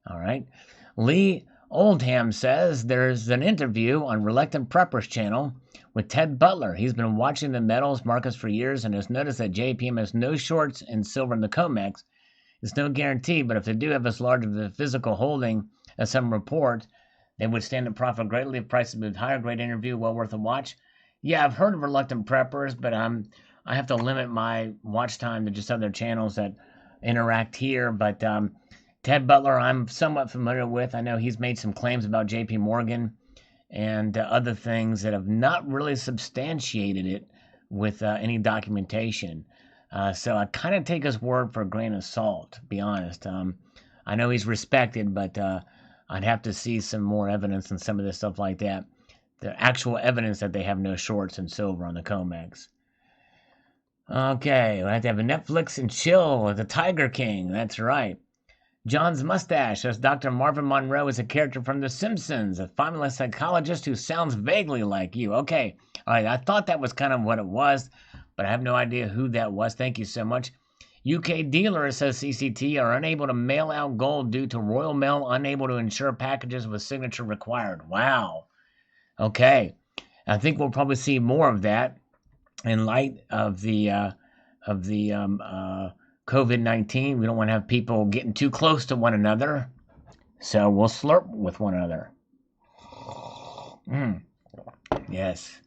All right. Lee Oldham says there's an interview on Reluctant Preppers channel with Ted Butler. He's been watching the metals markets for years and has noticed that JPM has no shorts in silver in the COMEX. It's no guarantee, but if they do have as large of a physical holding as some report, they would stand to profit greatly if prices moved higher. Great interview, well worth a watch. Yeah, I've heard of Reluctant Preppers, but I have to limit my watch time to just other channels that interact here. But Ted Butler, I'm somewhat familiar with. I know he's made some claims about J.P. Morgan and other things that have not really substantiated it with any documentation. So I kind of take his word for a grain of salt, to be honest. I know he's respected, but I'd have to see some more evidence and some of this stuff like that. The actual evidence that they have no shorts in silver on the COMEX. Okay, we have to have a Netflix and chill with the Tiger King. That's right. John's mustache says Dr. Marvin Monroe is a character from The Simpsons, a family psychologist who sounds vaguely like you. Okay, all right, I thought that was kind of what it was, but I have no idea who that was. Thank you so much. UK dealer, says CCT, are unable to mail out gold due to Royal Mail unable to ensure packages with signature required. Wow. Okay, I think we'll probably see more of that in light of the COVID-19. We don't want to have people getting too close to one another, so we'll slurp with one another. Yes,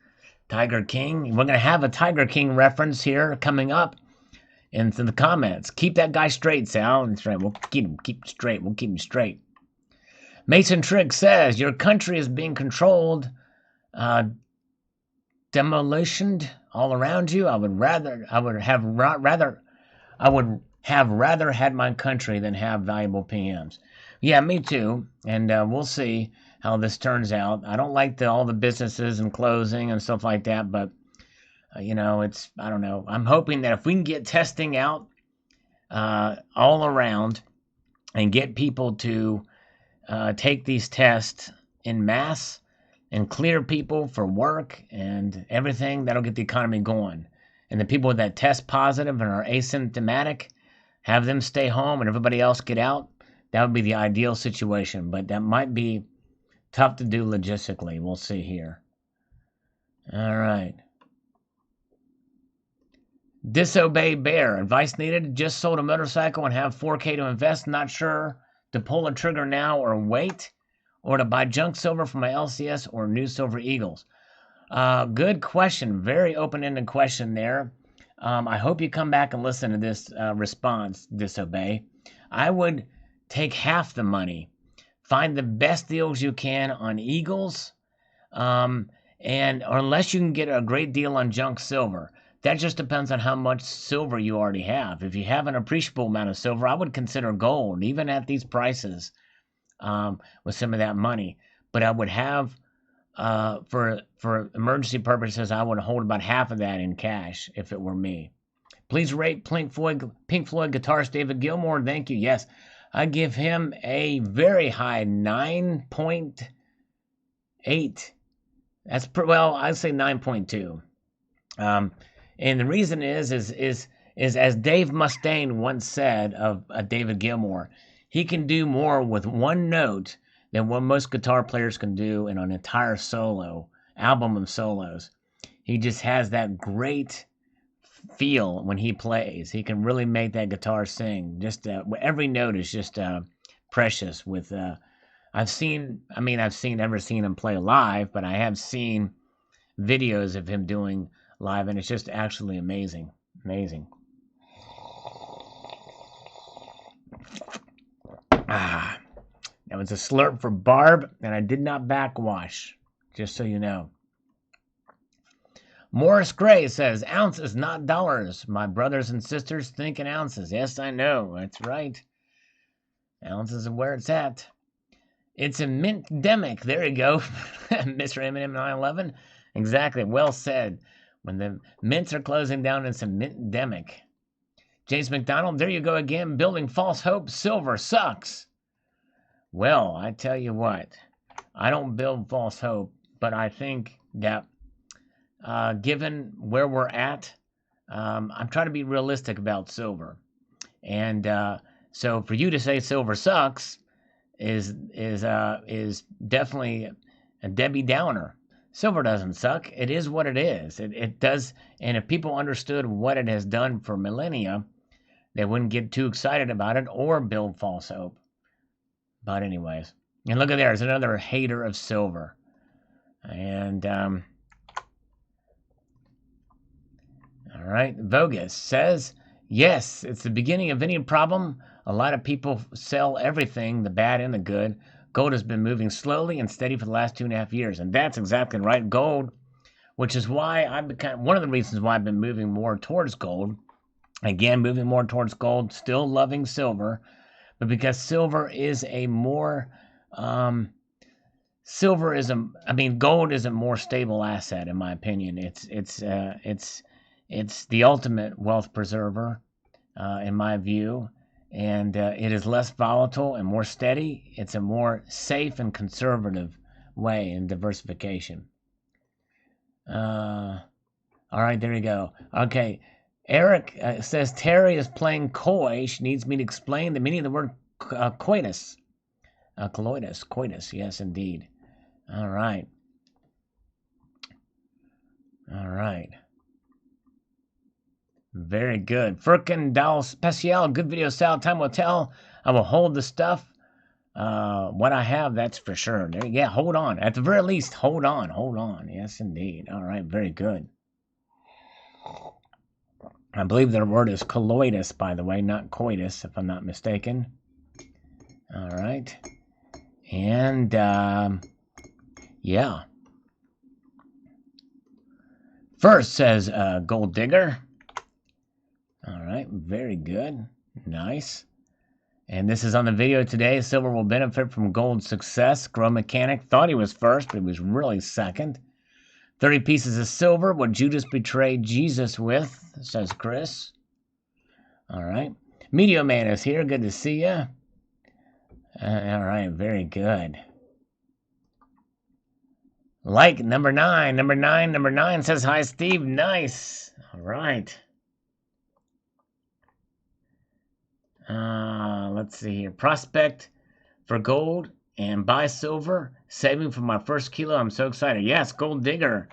Tiger King. We're going to have a Tiger King reference here coming up into the comments. Keep that guy straight, Sal. That's right. We'll keep him straight. We'll keep him straight. Mason Trick says your country is being controlled, demolitioned all around you. I would have rather had my country than have valuable PMs. Yeah, me too. And we'll see how this turns out. I don't like all the businesses and closing and stuff like that, but I don't know. I'm hoping that if we can get testing out all around and get people to take these tests in mass and clear people for work and everything, that'll get the economy going. And the people that test positive and are asymptomatic, have them stay home and everybody else get out. That would be the ideal situation, but that might be tough to do logistically. We'll see here. All right. Disobey Bear. Advice needed. Just sold a motorcycle and have 4K to invest. Not sure to pull a trigger now or wait, or to buy junk silver for my LCS or new silver eagles. Good question. Very open-ended question there. I hope you come back and listen to this response, Disobey. I would take half the money. Find the best deals you can on eagles, or unless you can get a great deal on junk silver. That just depends on how much silver you already have. If you have an appreciable amount of silver, I would consider gold, even at these prices, with some of that money. But I would have, for emergency purposes, I would hold about half of that in cash if it were me. Please rate Pink Floyd guitarist David Gilmour. Thank you. Yes, I give him a very high 9.8. I'd say 9.2. And the reason is as Dave Mustaine once said of David Gilmour, he can do more with one note than what most guitar players can do in an entire album of solos. He just has that great feel when he plays. He can really make that guitar sing. Just every note is just precious. With I've never seen him play live, but I have seen videos of him doing live, and it's just actually amazing. That was a slurp for Barb, and I did not backwash, just so you know. Morris Gray says, ounces, not dollars. My brothers and sisters think in ounces. Yes, I know. That's right. Ounces are where it's at. It's a mint-demic. There you go. Mr. Eminem 911. Exactly. Well said. When the mints are closing down, it's a mint-demic. James McDonald, there you go again. Building false hope. Silver sucks. Well, I tell you what. I don't build false hope, but I think that given where we're at, I'm trying to be realistic about silver. And so for you to say silver sucks is definitely a Debbie Downer. Silver doesn't suck. It is what it is. It does. And if people understood what it has done for millennia, they wouldn't get too excited about it or build false hope. But anyways, and look at there's another hater of silver. And all right, Vogus says, yes, it's the beginning of any problem. A lot of people sell everything, the bad and the good. Gold has been moving slowly and steady for the last 2.5 years, and that's exactly right. Gold, which is why one of the reasons why I've been moving more towards gold. Again, moving more towards gold, still loving silver, but because silver is a more gold is a more stable asset in my opinion. It's the ultimate wealth preserver in my view, and it is less volatile and more steady. It's a more safe and conservative way in diversification. All right, there you go. Okay, Eric says Terry is playing coy. She needs me to explain the meaning of the word coitus. Coitus, yes, indeed. All right. Very good. Firkin Dal Special, good video, Sal. Time will tell. I will hold the stuff. What I have, that's for sure. Yeah, hold on. At the very least, hold on. Yes, indeed. All right, very good. I believe their word is colloidus, by the way, not coitus, if I'm not mistaken. All right. And, yeah. First says Gold Digger. All right, very good. Nice. And this is on the video today. Silver will benefit from gold's success. Grow Mechanic thought he was first, but he was really second. 30 pieces of silver. Would Judas betray Jesus with? Says Chris. All right. Meteor Man is here. Good to see you. All right, very good. Like number 9. Number 9 says hi, Steve. Nice. All right. Let's see here. Prospect for gold and buy silver. Saving for my first kilo. I'm so excited. Yes, Gold Digger.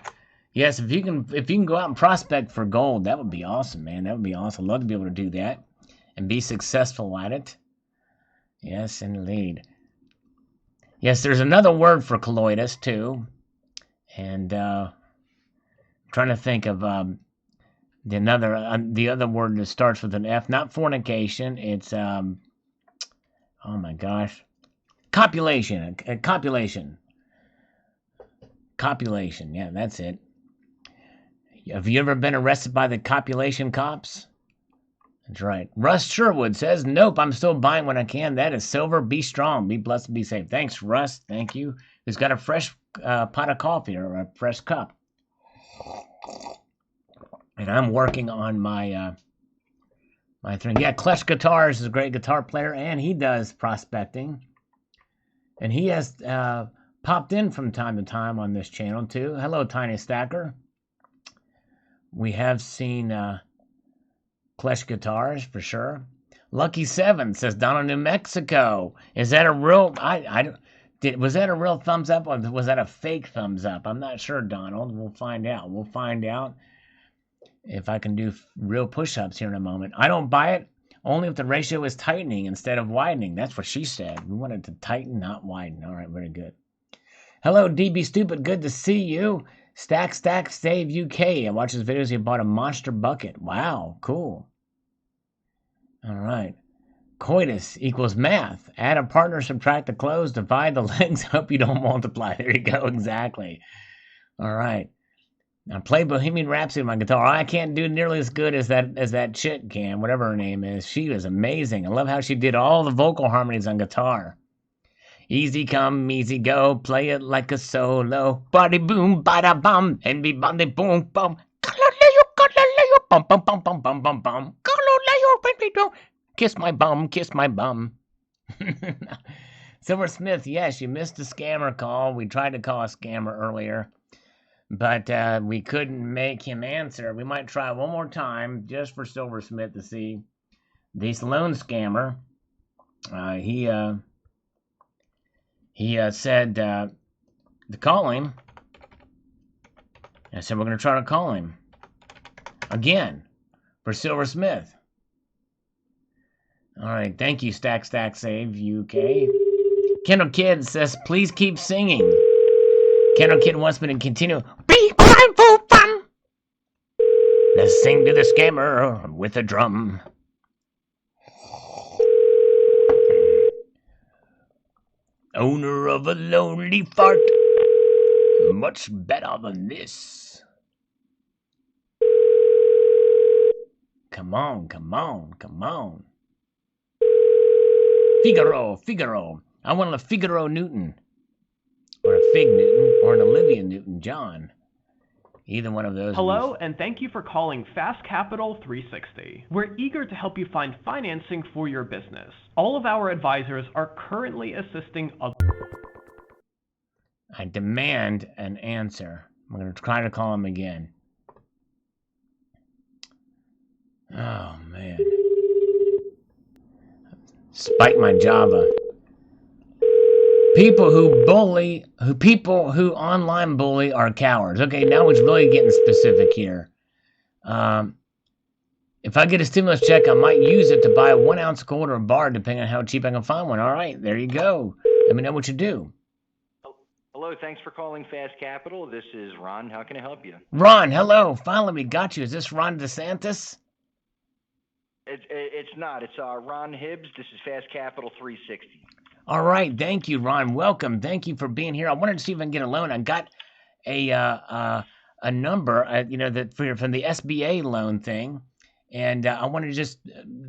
Yes, if you can go out and prospect for gold, that would be awesome, man. That would be awesome. I'd love to be able to do that and be successful at it. Yes, indeed. Yes, there's another word for colloidus too, and I'm trying to think of the other word that starts with an F. Not fornication. It's oh my gosh, copulation. Copulation. Yeah, that's it. Have you ever been arrested by the copulation cops? That's right. Russ Sherwood says, nope, I'm still buying when I can. That is silver. Be strong. Be blessed. Be safe. Thanks, Russ. Thank you. Who's got a fresh pot of coffee or a fresh cup? And I'm working on my thing. Yeah, Klesh Guitars is a great guitar player, and he does prospecting. And he has popped in from time to time on this channel, too. Hello, Tiny Stacker. We have seen Klesh Guitars, for sure. Lucky 7 says, down in New Mexico. Is that a real... was that a real thumbs up, or was that a fake thumbs up? I'm not sure, Donald. We'll find out. We'll find out if I can do real push-ups here in a moment. I don't buy it only if the ratio is tightening instead of widening. That's what she said. We wanted to tighten, not widen. All right, very good. Hello, DB Stupid. Good to see you. Stack, Save UK. I watch his videos. He bought a monster bucket. Wow, cool. All right. Coitus equals math. Add a partner, subtract the clothes, divide the legs. Hope you don't multiply. There you go. Exactly. All right. Now play Bohemian Rhapsody on my guitar. I can't do nearly as good as that chick can, whatever her name is. She was amazing. I love how she did all the vocal harmonies on guitar. Easy come, easy go, play it like a solo. Body boom, bada bum, and be body boom bum. Galileo, bum bum bum bum bum bum bum. Galileo, kiss my bum. Silversmith, yes, you missed a scammer call. We tried to call a scammer earlier, but we couldn't make him answer. We might try one more time just for Silversmith to see. This lone scammer, he said to call him. I said, we're going to try to call him again for Silversmith. All right. Thank you, Stack Save UK. Kendall Kid says, please keep singing. Kendall Kid wants me to continue. Be mindful fun. Let's sing to the scammer with a drum. Owner of a lonely fart. Much better than this. Come on, come on, come on. Figaro. I want a Figaro Newton. Or a Fig Newton. Or an Olivia Newton-John. Either one of those. Hello, and thank you for calling Fast Capital 360. We're eager to help you find financing for your business. All of our advisors are currently assisting other. I demand an answer. I'm going to try to call him again. Oh, man. Spike my Java. People who online bully are cowards. Okay, now it's really getting specific here. If I get a stimulus check, I might use it to buy a 1 ounce gold or a bar, depending on how cheap I can find one. All right, there you go. Let me know what you do. Hello, thanks for calling Fast Capital. This is Ron. How can I help you? Ron, hello. Finally, we got you. Is this Ron DeSantis? It's not. It's Ron Hibbs. This is Fast Capital 360. All right, thank you, Ron. Welcome. Thank you for being here. I wanted to see if I can get a loan. I got a number, from the SBA loan thing, and I want to just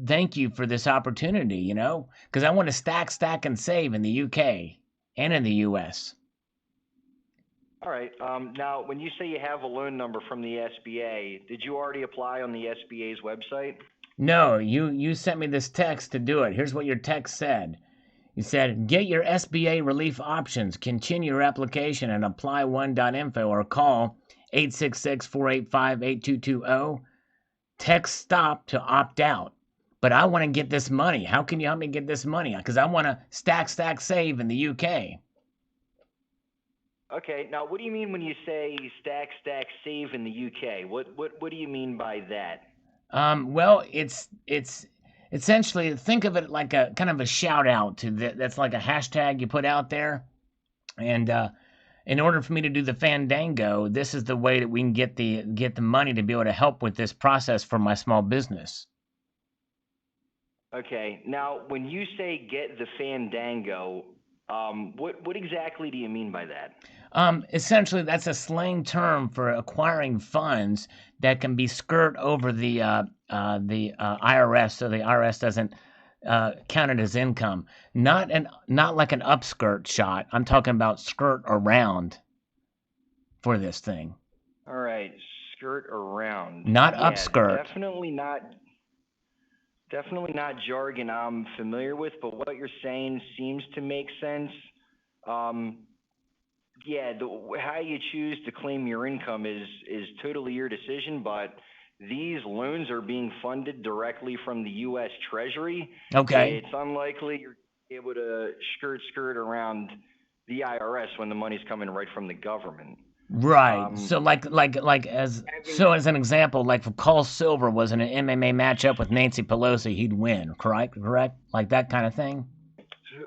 thank you for this opportunity. Because I want to stack, and save in the UK and in the US. All right. Now, when you say you have a loan number from the SBA, did you already apply on the SBA's website? No, you sent me this text to do it. Here's what your text said. You said, get your SBA relief options, continue your application and apply1.info or call 866-485-8220. Text stop to opt out. But I want to get this money. How can you help me get this money? Because I want to stack, save in the UK. Okay. Now, what do you mean when you say stack, save in the UK? What do you mean by that? Well, it's essentially, think of it like a kind of a shout out to that's like a hashtag you put out there. And in order for me to do the Fandango, this is the way that we can get the money to be able to help with this process for my small business. Okay. Now, when you say get the Fandango, what exactly do you mean by that? Essentially, that's a slang term for acquiring funds that can be skirt over the IRS, so the IRS doesn't count it as income. Not like an upskirt shot. I'm talking about skirt around for this thing. All right, skirt around. Not upskirt. Definitely not jargon I'm familiar with, but what you're saying seems to make sense. How you choose to claim your income is totally your decision, but these loans are being funded directly from the U.S. Treasury. Okay. It's unlikely you're able to skirt around the IRS when the money's coming right from the government. Right. So as an example, like if Carl Silver was in an MMA matchup with Nancy Pelosi, he'd win. Correct? Like that kind of thing.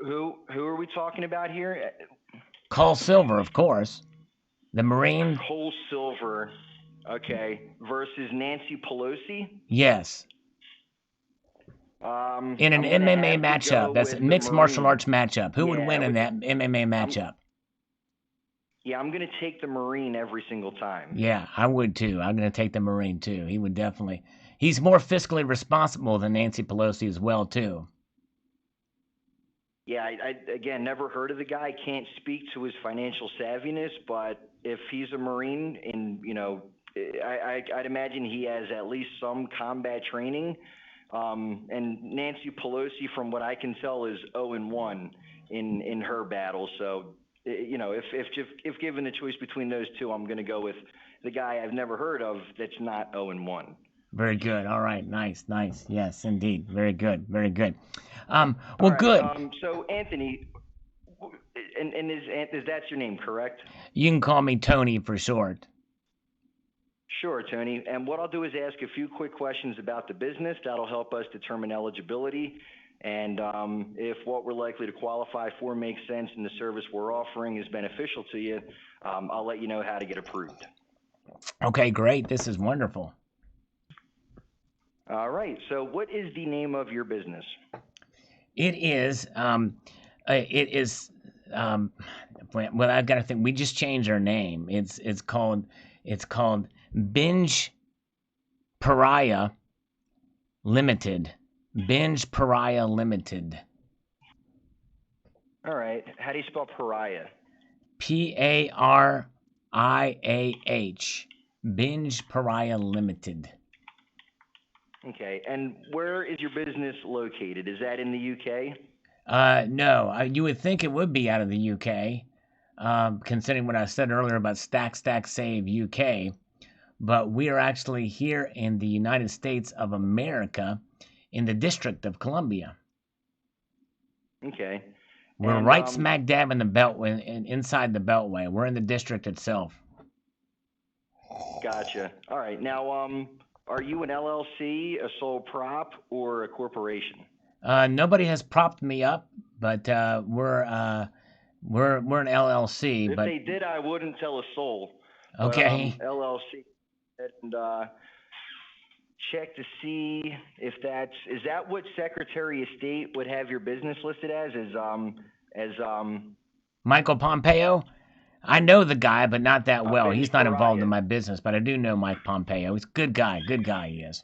Who are we talking about here? Carl Silver, of course. The Marine. Carl Silver. Okay. Versus Nancy Pelosi? Yes. In an MMA matchup. That's a mixed martial arts matchup. Who would win in that MMA matchup? Yeah, I'm going to take the Marine every single time. Yeah, I would too. I'm going to take the Marine too. He would definitely. He's more fiscally responsible than Nancy Pelosi as well too. Yeah, I again, never heard of the guy. Can't speak to his financial savviness, but if he's a Marine and, I'd imagine he has at least some combat training. And Nancy Pelosi, from what I can tell, is 0-1 in her battle. So, if given the choice between those two, I'm going to go with the guy I've never heard of that's not 0-1. Very good. All right. Nice. Yes, indeed. Very good. Good. Good. So, Anthony, and is that your name, correct? You can call me Tony for short. Sure, Tony. And what I'll do is ask a few quick questions about the business. That'll help us determine eligibility. And if what we're likely to qualify for makes sense and the service we're offering is beneficial to you, I'll let you know how to get approved. Okay, great. This is wonderful. All right. So what is the name of your business? It is um, well, I've got to think. We just changed our name. It's called Binge Pariah Limited. Binge Pariah Limited. All right. How do you spell pariah? Pariah. Binge Pariah Limited. Okay. And where is your business located? Is that in the UK? No, you would think it would be out of the UK, considering what I said earlier about Stack Save UK. But we are actually here in the United States of America, in the District of Columbia. Okay. We're right smack dab in the beltway, inside the beltway. We're in the district itself. Gotcha. All right. Now, are you an LLC, a sole prop, or a corporation? Nobody has propped me up, but we're an LLC. If but they did, I wouldn't tell a soul. Okay. But, LLC, and check to see if is that what Secretary of State would have your business listed as Michael Pompeo. I know the guy, but not that well. Binge He's not involved Pariah. in my business, but I do know Mike Pompeo. He's a good guy. Good guy he is.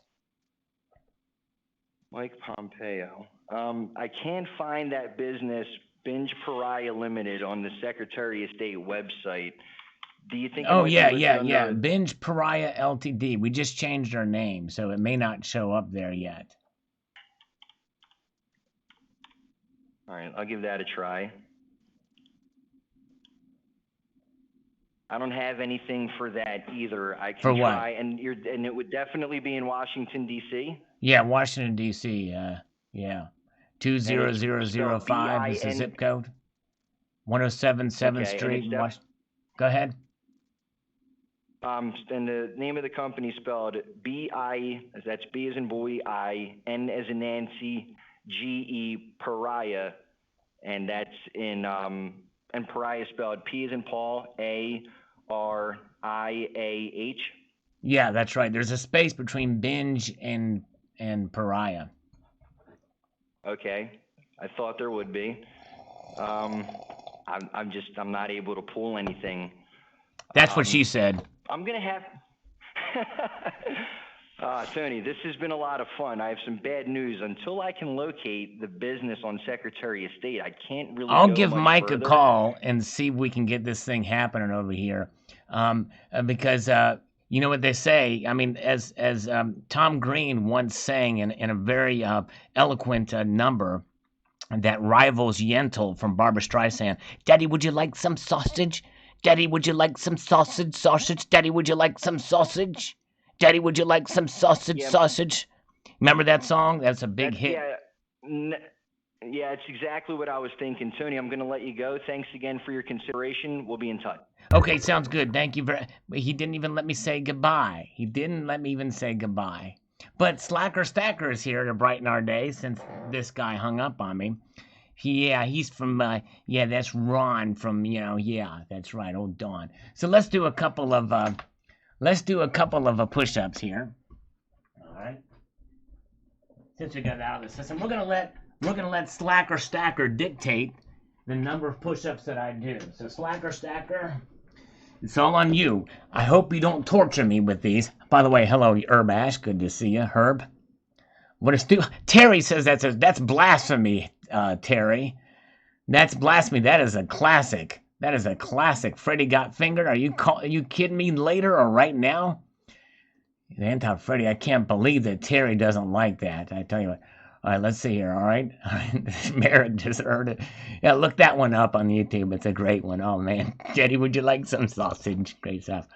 Mike Pompeo. I can't find that business, Binge Pariah Limited, on the Secretary of State website. Do you think? Oh yeah. Binge Pariah Ltd. We just changed our name, so it may not show up there yet. All right, I'll give that a try. I don't have anything for that either. I can For what? try, and it would definitely be in Washington D.C. Yeah, Washington D.C. Yeah, 20005 is the zip code. 107 7th Street. Go ahead. And the name of the company spelled B-I, that's B as in boy, I, N as in Nancy, G-E, Pariah, and that's in, and Pariah spelled P as in Paul, A-R-I-A-H. Yeah, that's right. There's a space between binge and pariah. Okay, I thought there would be. I'm not able to pull anything. That's what she said. I'm gonna have. Tony, this has been a lot of fun. I have some bad news. Until I can locate the business on Secretary of State, I can't really. I'll go give much Mike further. a call and see if we can get this thing happening over here. Because you know what they say. I mean, as Tom Green once sang in a very eloquent number that rivals Yentl from Barbra Streisand. Daddy, would you like some sausage? Daddy, would you like some sausage? Sausage? Daddy, would you like some sausage? Daddy, would you like some sausage? Yeah. Sausage? Remember that song? That's a big hit. Yeah, it's exactly what I was thinking. Tony, I'm going to let you go. Thanks again for your consideration. We'll be in touch. Okay, sounds good. Thank you very. He didn't even let me say goodbye. He didn't let me even say goodbye. But Slacker Stacker is here to brighten our day since this guy hung up on me. He's from, that's Ron from, that's right, old Don. So let's do a couple of push-ups here. All right. Since we got it out of the system, we're gonna let Slacker Stacker dictate the number of push-ups that I do. So Slacker Stacker, it's all on you. I hope you don't torture me with these. By the way, hello, Herb Ash. Good to see you, Herb. What is Terry says that's blasphemy, Terry. That's blasphemy. That is a classic. That is a classic. Freddy Got Fingered. Are you kidding me? Later or right now? Anti-Freddy. I can't believe that Terry doesn't like that. I tell you what. All right, let's see here. All right. Merritt just heard it. Yeah, look that one up on YouTube. It's a great one. Oh, man. Jetty, would you like some sausage? Great stuff.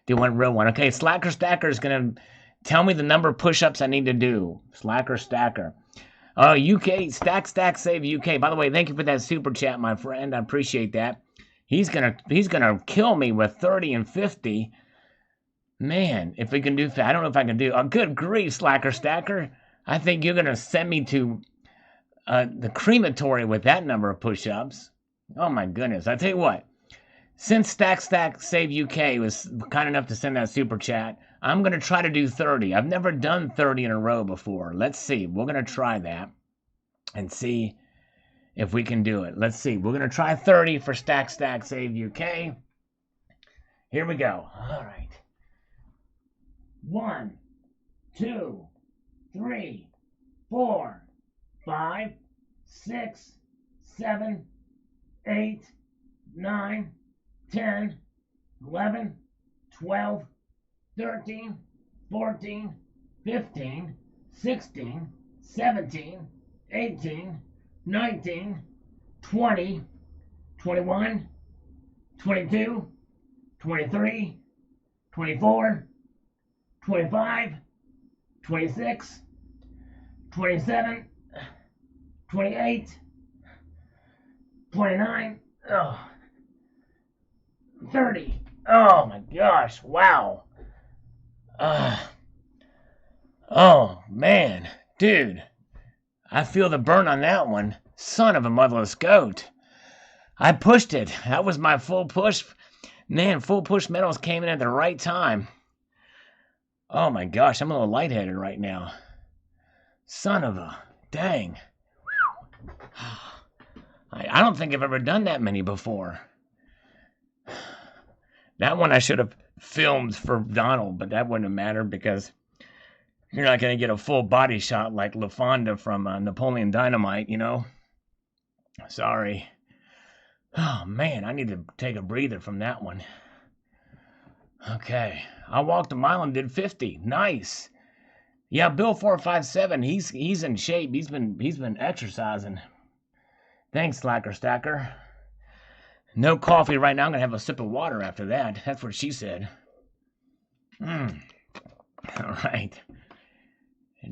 Do one real one. Okay, Slacker Stacker is going to tell me the number of push-ups I need to do. Slacker Stacker. UK, Stack Save UK. By the way, thank you for that super chat, my friend. I appreciate that. He's gonna kill me with 30 and 50. Man, if we can do, I don't know if I can do. Oh, good grief, Slacker Stacker. I think you're gonna send me to the crematory with that number of push-ups. Oh my goodness! I tell you what. Since Stack Save UK was kind enough to send that super chat, I'm going to try to do 30. I've never done 30 in a row before. Let's see. We're going to try that and see if we can do it. Let's see. We're going to try 30 for Stack Save UK. Here we go. All right. 1, 2, 3, 4, 5, 6, 7, 8, 9, 10, 11, 12, 13, 14, 15, 16, 17, 18, 19, 20, 21, 22, 23, 24, 25, 26, 27, 28, 29, 30. Oh my gosh, wow. Oh man, dude. I feel the burn on that one. Son of a motherless goat. I pushed it. That was my full push. Man, full push metals came in at the right time. Oh my gosh, I'm a little lightheaded right now. Son of a dang. I don't think I've ever done that many before. That one I should have filmed for Donald, but that wouldn't have mattered because you're not going to get a full body shot like LaFonda from Napoleon Dynamite, you know? Sorry. Oh, man, I need to take a breather from that one. Okay. I walked a mile and did 50. Nice. Yeah, Bill 457, he's in shape. He's been exercising. Thanks, Slacker Stacker. No coffee right now. I'm going to have a sip of water after that. That's what she said. All right.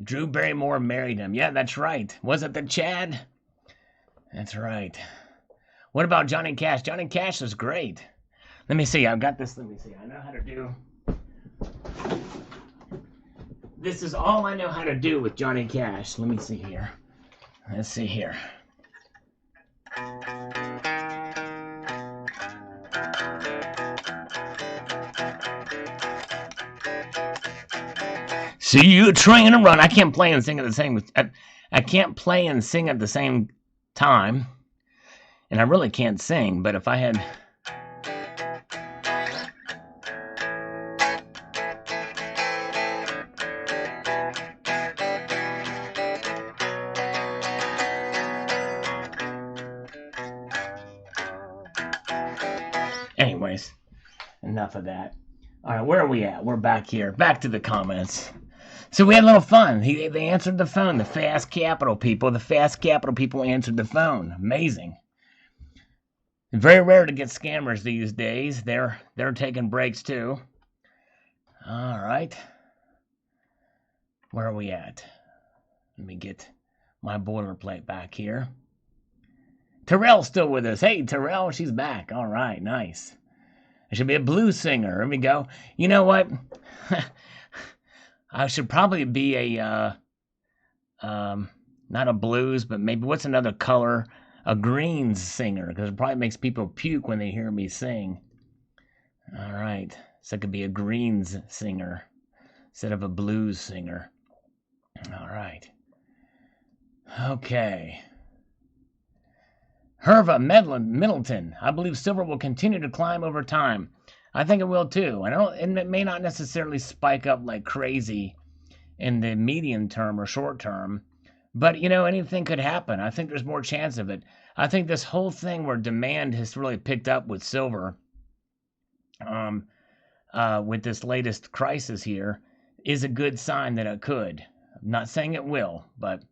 Drew Barrymore married him. Yeah, that's right. Was it the Chad? That's right. What about Johnny Cash? Johnny Cash is great. Let me see. I've got this. Let me see. I know how to do. This is all I know how to do with Johnny Cash. Let me see here. Let's see here. See you train and run. I can't play and sing at the same. I can't play and sing at the same time, and I really can't sing. But if I had, anyways, enough of that. All right, where are we at? We're back here. Back to the comments. So we had a little fun. They answered the phone. The Fast Capital people. The Fast Capital people answered the phone. Amazing. Very rare to get scammers these days. They're taking breaks too. All right. Where are we at? Let me get my boilerplate back here. Terrell's still with us. Hey, Terrell, she's back. All right, nice. I should be a blues singer. Here we go. You know what? I should probably be a, not a blues, but maybe what's another color? A greens singer, because it probably makes people puke when they hear me sing. All right. So I could be a greens singer instead of a blues singer. All right. Okay. Herva Middleton. I believe silver will continue to climb over time. I think it will too. And it may not necessarily spike up like crazy in the medium term or short term, but anything could happen. I think there's more chance of it. I think this whole thing where demand has really picked up with silver, with this latest crisis here, is a good sign that it could. I'm not saying it will, but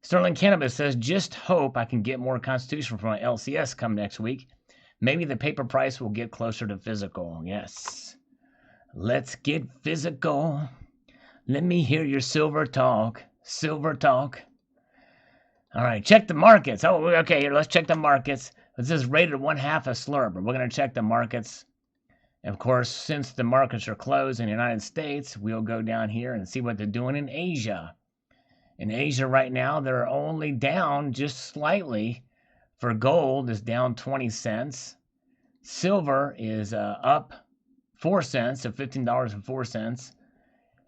Sterling Cannabis says, just hope I can get more Constitution from my LCS come next week. Maybe the paper price will get closer to physical. Yes. Let's get physical. Let me hear your silver talk. Silver talk. All right, check the markets. Oh, okay, here, let's check the markets. This is rated 1/2 a slurp, but we're going to check the markets. Of course, since the markets are closed in the United States, we'll go down here and see what they're doing in Asia. In Asia right now, they're only down just slightly. For gold is down 20 cents. Silver is up 4 cents to $15.04.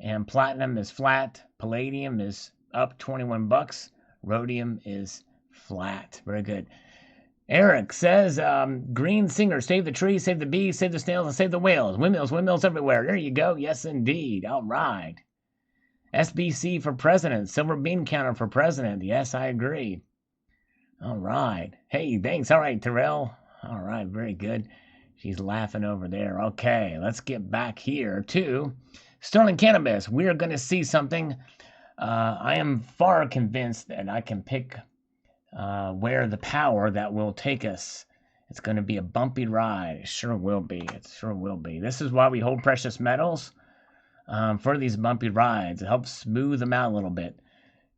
And platinum is flat. Palladium is up $21. Rhodium is Flat. Very good. Eric says, green singer, save the trees, save the bees, save the snails, and save the whales. Windmills, windmills everywhere. There you go. Yes, indeed. All right. SBC for president. Silver bean counter for president. Yes, I agree. All right. Hey, thanks. All right, Terrell. All right, very good. She's laughing over there. Okay, let's get back here to Sterling Cannabis. We're going to see something. I am far convinced that I can pick where the power that will take us. It's going to be a bumpy ride. It sure will be. It sure will be. This is why we hold precious metals for these bumpy rides. It helps smooth them out a little bit.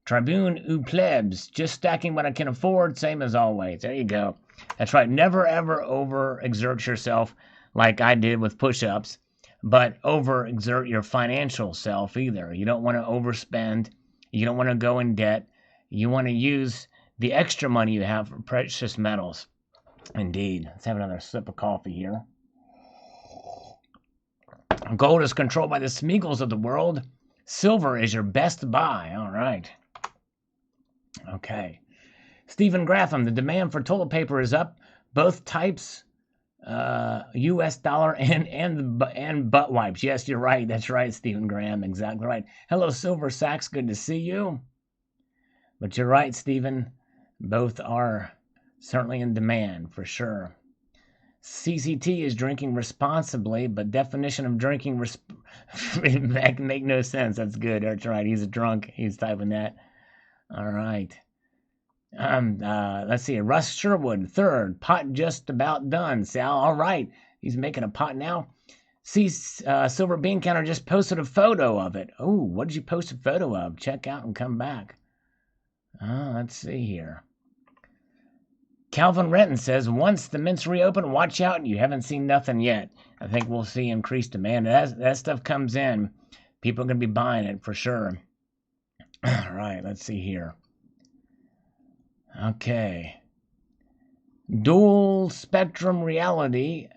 Tribune ou plebs, just stacking what I can afford, same as always. There you go. That's right. Never, ever overexert yourself like I did with push-ups, but overexert your financial self either. You don't want to overspend. You don't want to go in debt. You want to use the extra money you have for precious metals. Indeed. Let's have another sip of coffee here. Gold is controlled by the Smeagol's of the world. Silver is your best buy. All right. Okay. Stephen Gratham, the demand for toilet paper is up. Both types, U.S. dollar and butt wipes. Yes, you're right. That's right, Stephen Graham. Exactly right. Hello, Silver Sacks. Good to see you. But you're right, Stephen. Both are certainly in demand, for sure. CCT is drinking responsibly, but definition of drinking make no sense. That's good. That's right. He's a drunk. He's typing that. All right. Let's see. Russ Sherwood, third. Pot just about done. Sal, all right. He's making a pot now. See, Silver Bean Counter just posted a photo of it. Oh, what did you post a photo of? Check out and come back. Let's see here. Calvin Renton says, once the mints reopen, watch out. You haven't seen nothing yet. I think we'll see increased demand. As that stuff comes in, people are going to be buying it for sure. All right, let's see here. Okay. Dual Spectrum Reality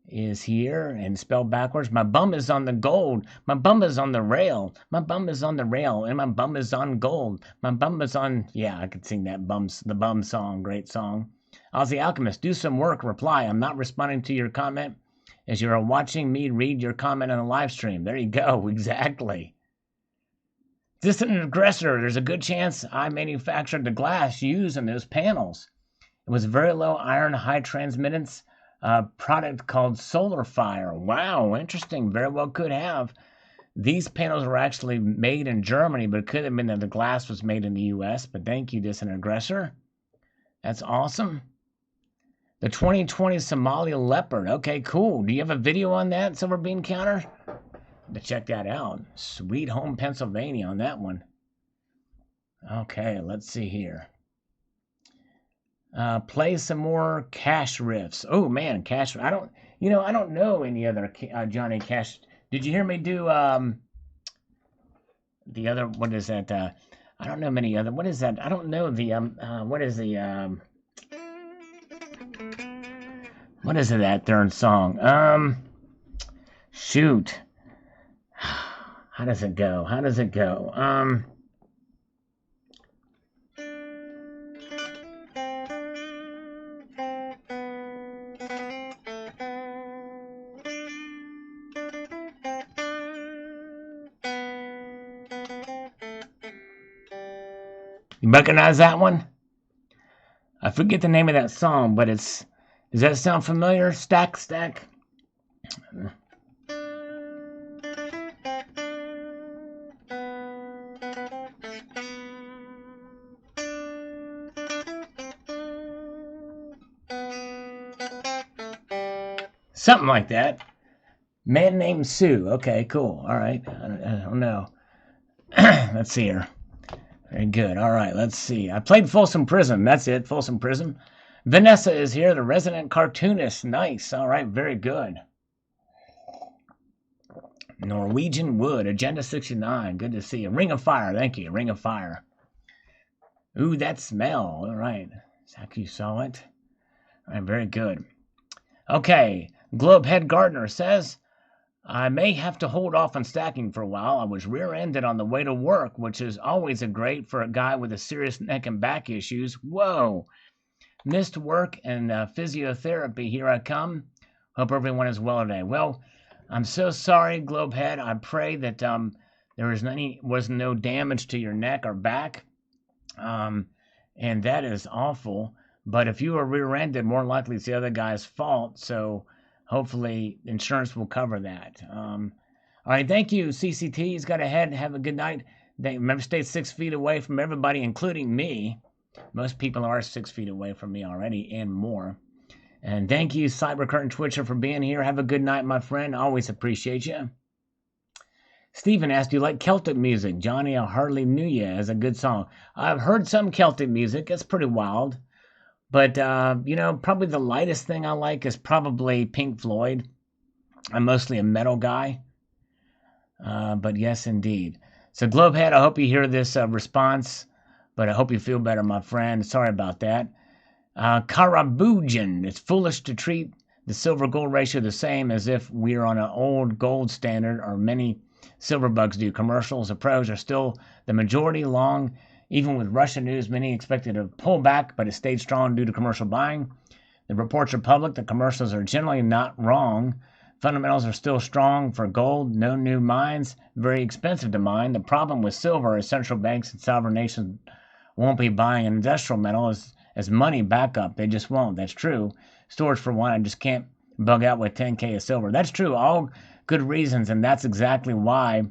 is here and spelled backwards. My bum is on the gold. My bum is on the rail. My bum is on the rail, and my bum is on gold. My bum is on... Yeah, I could sing that the bum song. Great song. Aussie Alchemist, do some work. Reply. I'm not responding to your comment as you are watching me read your comment on the live stream. There you go. Exactly. Distant aggressor. There's a good chance I manufactured the glass used in those panels. It was very low iron, high transmittance product called Solar Fire. Wow, interesting. Very well could have. These panels were actually made in Germany, but it could have been that the glass was made in the U.S. But thank you, Distant Aggressor. That's awesome. The 2020 Somali Leopard. Okay, cool. Do you have a video on that, Silver Bean Counter? To check that out. Sweet Home, Pennsylvania on that one. Okay, let's see here. Play some more Cash riffs. Oh man, Cash. I don't know any other Johnny Cash. Did you hear me do the other? What is that? I don't know many other. What is that? I don't know the what is the what is it, that darn song? Shoot. How does it go? You recognize that one? I forget the name of that song, but does that sound familiar? Stack. Something like that. Man named Sue. Okay, cool. All right. I don't know. Let's see here. Very good. All right, let's see. I played Folsom Prism. That's it, Folsom Prism. Vanessa is here, the resident cartoonist. Nice. All right, very good. Norwegian Wood, Agenda 69. Good to see you. Ring of Fire. Thank you. Ring of Fire. Ooh, that smell. All right. Zach, you saw it. All right, very good. Okay. Globehead Gardner says, I may have to hold off on stacking for a while. I was rear-ended on the way to work, which is always a great for a guy with a serious neck and back issues. Whoa! Missed work and physiotherapy. Here I come. Hope everyone is well today. Well, I'm so sorry, Globehead. I pray that was no damage to your neck or back. And that is awful. But if you were rear-ended, more likely it's the other guy's fault. So hopefully insurance will cover that. All right, thank you, CCT. He's got ahead. Have a good night. Remember, stay 6 feet away from everybody, including me. Most people are 6 feet away from me already and more. And thank you, Cyber Curtain Twitcher, for being here. Have a good night, my friend. Always appreciate you. Stephen asked, do you like Celtic music? Johnny, I hardly knew you as a good song. I've heard some Celtic music. It's pretty wild. But, probably the lightest thing I like is probably Pink Floyd. I'm mostly a metal guy. But yes, indeed. So, Globehead, I hope you hear this response. But I hope you feel better, my friend. Sorry about that. Karabujan, it's foolish to treat the silver-gold ratio the same as if we're on an old gold standard, or many silver bugs do. Commercials or pros are still the majority long. Even with Russian news, many expected to pull back, but it stayed strong due to commercial buying. The reports are public. The commercials are generally not wrong. Fundamentals are still strong for gold. No new mines. Very expensive to mine. The problem with silver is central banks and sovereign nations won't be buying an industrial metal as money backup. They just won't. That's true. Storage for one, I just can't bug out with 10K of silver. That's true. All good reasons, and that's exactly why.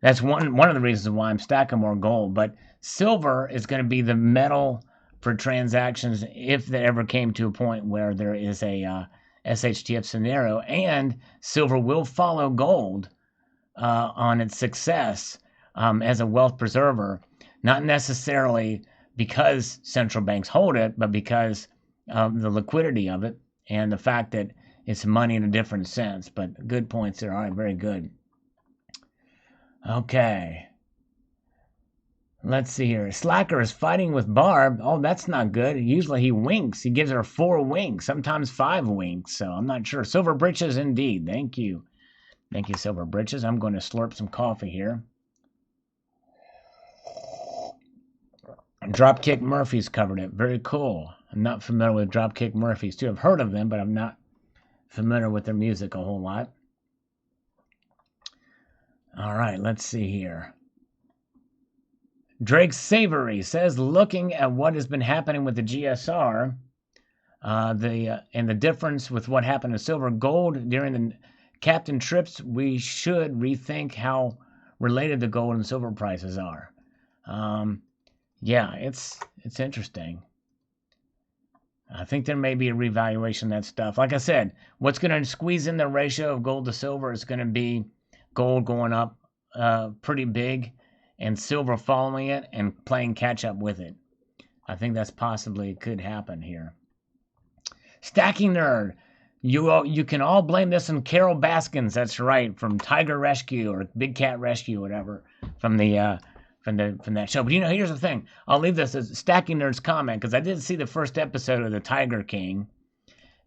That's one of the reasons why I'm stacking more gold. But silver is going to be the metal for transactions if there ever came to a point where there is a SHTF scenario. And silver will follow gold on its success as a wealth preserver. Not necessarily because central banks hold it, but because of the liquidity of it and the fact that it's money in a different sense. But good points there. All right, very good. Okay. Let's see here. Slacker is fighting with Barb. Oh, that's not good. Usually he winks. He gives her 4 winks, sometimes 5 winks. So I'm not sure. Silver Britches, indeed. Thank you. Thank you, Silver Britches. I'm going to slurp some coffee here. Dropkick Murphys covered it. Very cool. I'm not familiar with Dropkick Murphys too. I've heard of them, but I'm not familiar with their music a whole lot. All right, let's see here. Drake Savory says, looking at what has been happening with the GSR, and the difference with what happened to silver gold during the Captain trips, we should rethink how related the gold and silver prices are. Yeah, it's interesting. I think there may be a revaluation of that stuff. Like I said, what's going to squeeze in the ratio of gold to silver is going to be gold going up pretty big and silver following it and playing catch up with it. I think that's possibly could happen here. Stacking Nerd. You can all blame this on Carol Baskins. That's right, from Tiger Rescue or Big Cat Rescue, whatever, from that show. But here's the thing. I'll leave this as Stacking Nerd's comment because I did see the first episode of the Tiger King.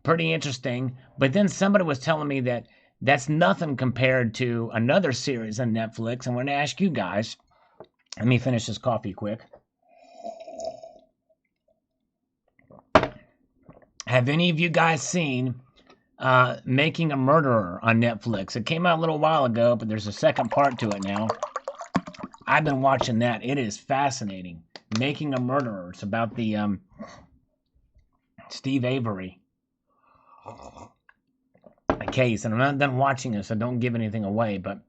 Pretty interesting. But then somebody was telling me that that's nothing compared to another series on Netflix. I'm going to ask you guys. Let me finish this coffee quick. Have any of you guys seen Making a Murderer on Netflix? It came out a little while ago, but there's a second part to it now. I've been watching that. It is fascinating. Making a Murderer. It's about the Steve Avery case. And I'm not done watching it, so don't give anything away. But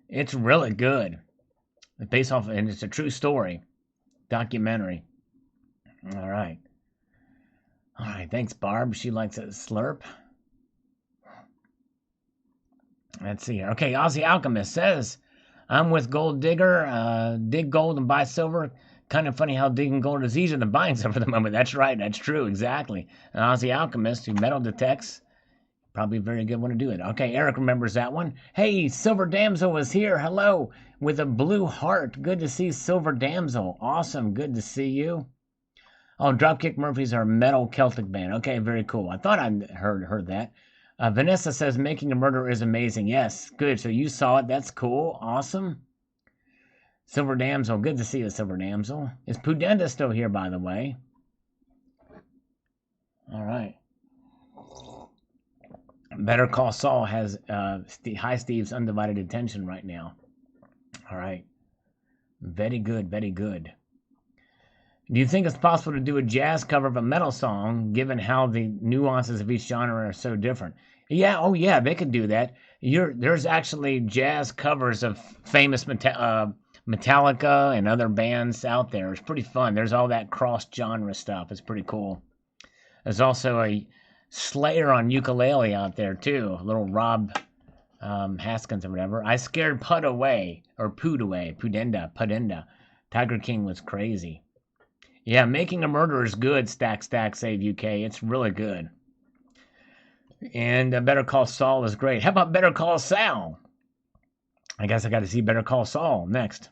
it's really good. It's based off, and it's a true story. Documentary. All right. All right. Thanks, Barb. She likes a slurp. Let's see here. Okay, Aussie Alchemist says, I'm with Gold Digger. Dig gold and buy silver. Kind of funny how digging gold is easier than buying silver at the moment. That's right. That's true. Exactly. An Aussie Alchemist who metal detects. Probably a very good one to do it. Okay, Eric remembers that one. Hey, Silver Damsel is here. Hello. With a blue heart. Good to see Silver Damsel. Awesome. Good to see you. Oh, Dropkick Murphys are a metal Celtic band. Okay, very cool. I thought I heard that. Vanessa says making a murder is amazing. Yes, good. So you saw it. That's cool. Awesome. Silver Damsel. Good to see you, Silver Damsel. Is Pudenda still here, by the way? All right. Better Call Saul has Hi Steve's undivided attention right now. All right. Very good, very good. Do you think it's possible to do a jazz cover of a metal song, given how the nuances of each genre are so different? Yeah, oh yeah, they could do that. There's actually jazz covers of famous Metallica and other bands out there. It's pretty fun. There's all that cross-genre stuff. It's pretty cool. There's also a Slayer on ukulele out there too. Little Rob Haskins or whatever. I scared Pudenda. Tiger King was crazy. Yeah, Making a Murder is good, Stack Save UK. It's really good. And Better Call Saul is great. How about Better Call Sal? I guess I got to see Better Call Saul next.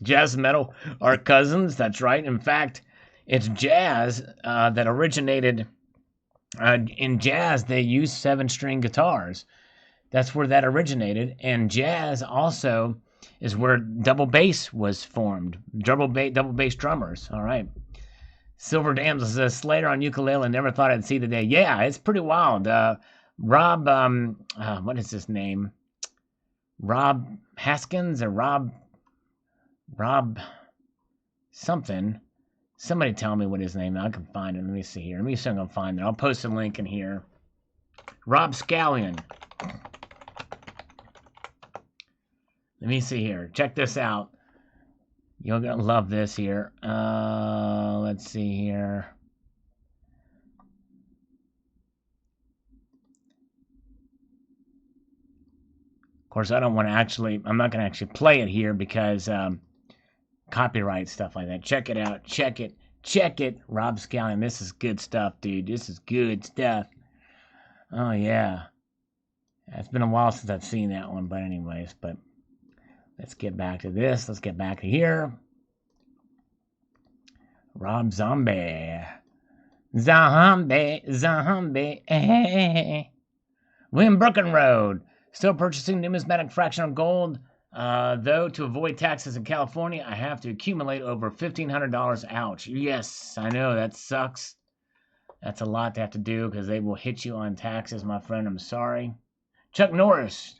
Jazz and metal are cousins. That's right. In fact, it's jazz that originated. In jazz, they use 7-string guitars. That's where that originated. And jazz also is where double bass was formed. Double bass drummers. All right. Silver Damsel says Slater on ukulele. Never thought I'd see the day. Yeah, it's pretty wild. Rob, what is his name? Rob Haskins or Rob something. Somebody tell me what his name is. I can find it. Let me see here. Let me see if I can find it. I'll post a link in here. Rob Scallion. Let me see here. Check this out. You're going to love this here. Let's see here. Of course, I'm not going to actually play it here because copyright stuff like that. Check it out. Check it. Rob Scallion. This is good stuff, dude. This is good stuff. Oh, yeah. It's been a while since I've seen that one, but anyways, let's get back to this. Let's get back to here. Rob Zombie. William Brooken Road. Still purchasing numismatic fractional gold. Though, to avoid taxes in California, I have to accumulate over $1,500. Ouch. Yes, I know, that sucks. That's a lot to have to do because they will hit you on taxes, my friend. I'm sorry. Chuck Norris.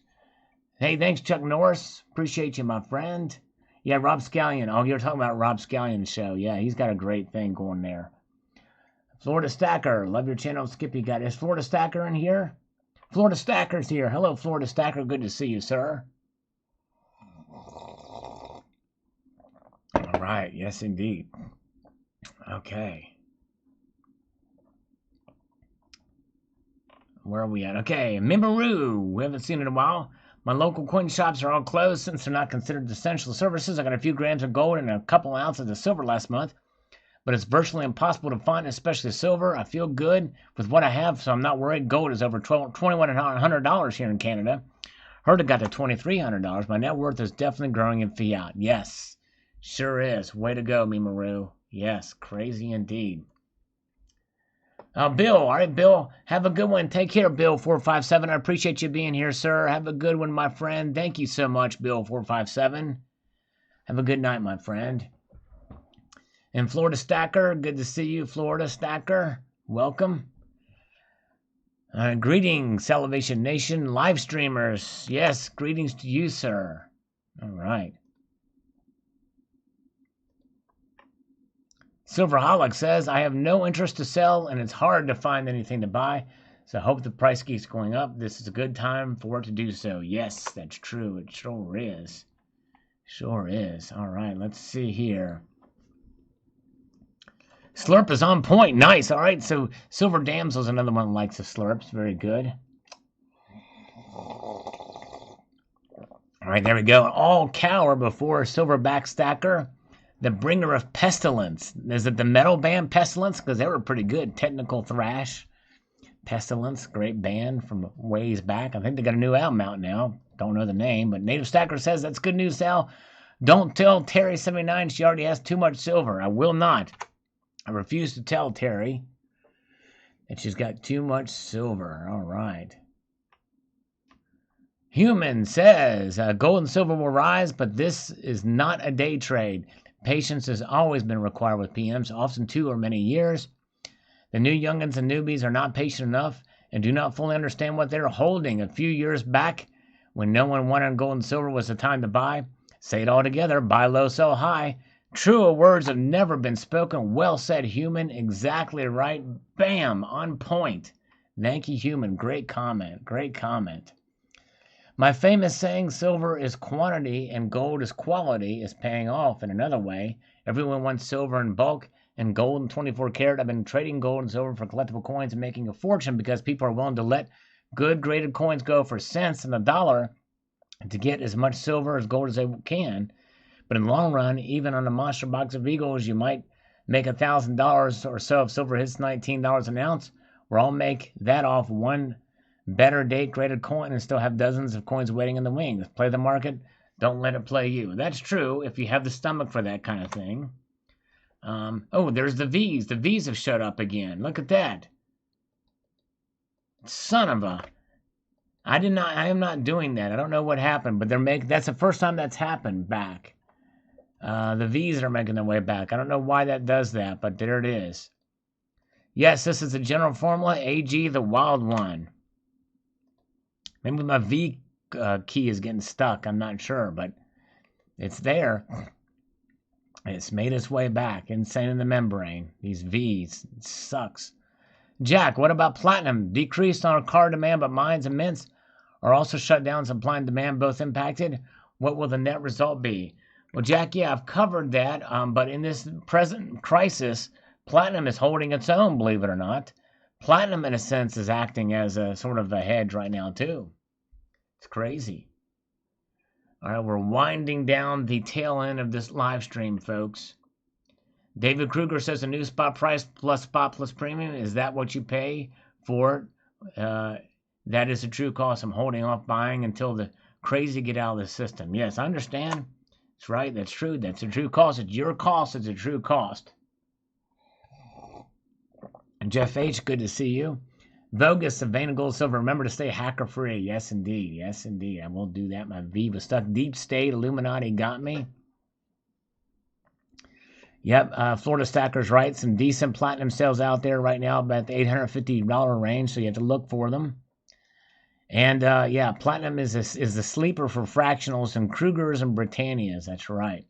Hey, thanks, Chuck Norris. Appreciate you, my friend. Yeah, Rob Scallion. Oh, you're talking about Rob Scallion's show. Yeah, he's got a great thing going there. Florida Stacker. Love your channel, Skippy. Is Florida Stacker in here? Florida Stacker's here. Hello, Florida Stacker. Good to see you, sir. All right. Yes, indeed. Okay. Where are we at? Okay, Mimaroo. We haven't seen it in a while. My local coin shops are all closed since they're not considered essential services. I got a few grams of gold and a couple ounces of silver last month, but it's virtually impossible to find, especially silver. I feel good with what I have, so I'm not worried. Gold is over $2,100 here in Canada. Heard it got to $2,300. My net worth is definitely growing in fiat. Yes, sure is. Way to go, Mimaroo. Yes, crazy indeed. Bill, all right, Bill, have a good one. Take care, Bill457. I appreciate you being here, sir. Have a good one, my friend. Thank you so much, Bill457. Have a good night, my friend. And Florida Stacker, good to see you, Florida Stacker. Welcome. Greetings, Salivation Nation live streamers. Yes, greetings to you, sir. All right. Silverholic says, I have no interest to sell, and it's hard to find anything to buy, so I hope the price keeps going up. This is a good time for it to do so. Yes, that's true. It sure is. Sure is. All right, let's see here. Slurp is on point. Nice. All right, so Silver Damsel's another one that likes the slurps. Very good. All right, there we go. All cower before Silverback Stacker. The bringer of Pestilence. Is it the metal band Pestilence? Because they were pretty good. Technical thrash. Pestilence, great band from ways back. I think they got a new album out now. Don't know the name, but Native Stacker says, that's good news, Sal. Don't tell Terry79 she already has too much silver. I will not. I refuse to tell Terry that she's got too much silver. All right. Human says gold and silver will rise, but this is not a day trade. Patience has always been required with PMs, often 2 or many years. The new youngins and newbies are not patient enough and do not fully understand what they're holding. A few years back, when no one wanted gold and silver, was the time to buy. Say it all together, buy low, sell high. Truer words have never been spoken. Well said, Human. Exactly right. Bam, on point. Thank you, Human. Great comment. Great comment. My famous saying, silver is quantity and gold is quality, is paying off in another way. Everyone wants silver in bulk and gold in 24 karat. I've been trading gold and silver for collectible coins and making a fortune because people are willing to let good graded coins go for cents and a dollar to get as much silver as gold as they can. But in the long run, even on a monster box of Eagles, you might make $1,000 or so if silver hits $19 an ounce. We'll all make that off one better date graded coin and still have dozens of coins waiting in the wings. Play the market, don't let it play you. That's true if you have the stomach for that kind of thing. Oh, there's the V's. The V's have showed up again. Look at that. Son of a... I am not doing that. I don't know what happened, but that's the first time that's happened back. The V's are making their way back. I don't know why that does that, but there it is. Yes, this is the general formula. AG, the wild one. Maybe my V key is getting stuck. I'm not sure, but it's there. It's made its way back. Insane in the membrane. These V's. It sucks. Jack, what about platinum? Decreased on car demand, but mines and mints are also shut down. Supply and demand both impacted. What will the net result be? Well, Jack, yeah, I've covered that. But in this present crisis, platinum is holding its own, believe it or not. Platinum, in a sense, is acting as a sort of a hedge right now, too. It's crazy. All right, we're winding down the tail end of this live stream, folks. David Kruger says a new spot price plus spot plus premium. Is that what you pay for it? That is the true cost. I'm holding off buying until the crazy get out of the system. Yes, I understand. That's right. That's true. That's the true cost. It's your cost. It's a true cost. Jeff H., good to see you. Vogus, Savannah Gold Silver, remember to stay hacker free. Yes, indeed. Yes, indeed. I will do that. My V was stuck. Deep State, Illuminati got me. Yep, Florida Stacker's right. Some decent platinum sales out there right now, about the $850 range, so you have to look for them. And, yeah, platinum is the sleeper for fractionals and Krugers and Britannias. That's right.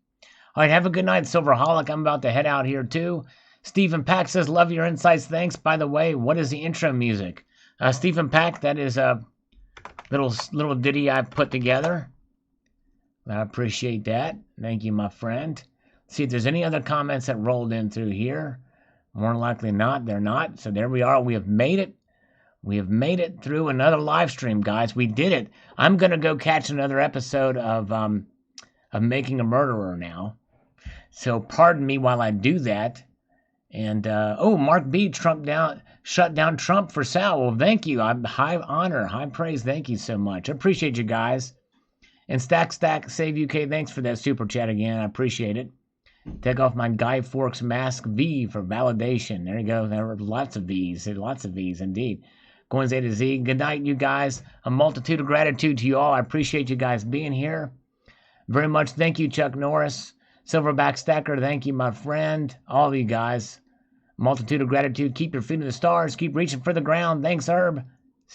All right, have a good night, Silverholic. I'm about to head out here, too. Stephen Pack says, love your insights. Thanks. By the way, what is the intro music? Stephen Pack, that is a little ditty I put together. I appreciate that. Thank you, my friend. Let's see if there's any other comments that rolled in through here. More than likely not. They're not. So there we are. We have made it. We have made it through another live stream, guys. We did it. I'm going to go catch another episode of Making a Murderer now. So pardon me while I do that. And, Mark B. shut down Trump for Sal. Well, thank you. I'm high honor, high praise. Thank you so much. I appreciate you guys. And Stack Save UK, thanks for that super chat again. I appreciate it. Take off my Guy Fawkes mask V for validation. There you go. There were lots of V's. Lots of V's indeed. Going A to Z. Good night, you guys. A multitude of gratitude to you all. I appreciate you guys being here very much. Thank you, Chuck Norris. Silverback Stacker, thank you, my friend. All of you guys. Multitude of gratitude. Keep your feet in the stars. Keep reaching for the ground. Thanks, Herb.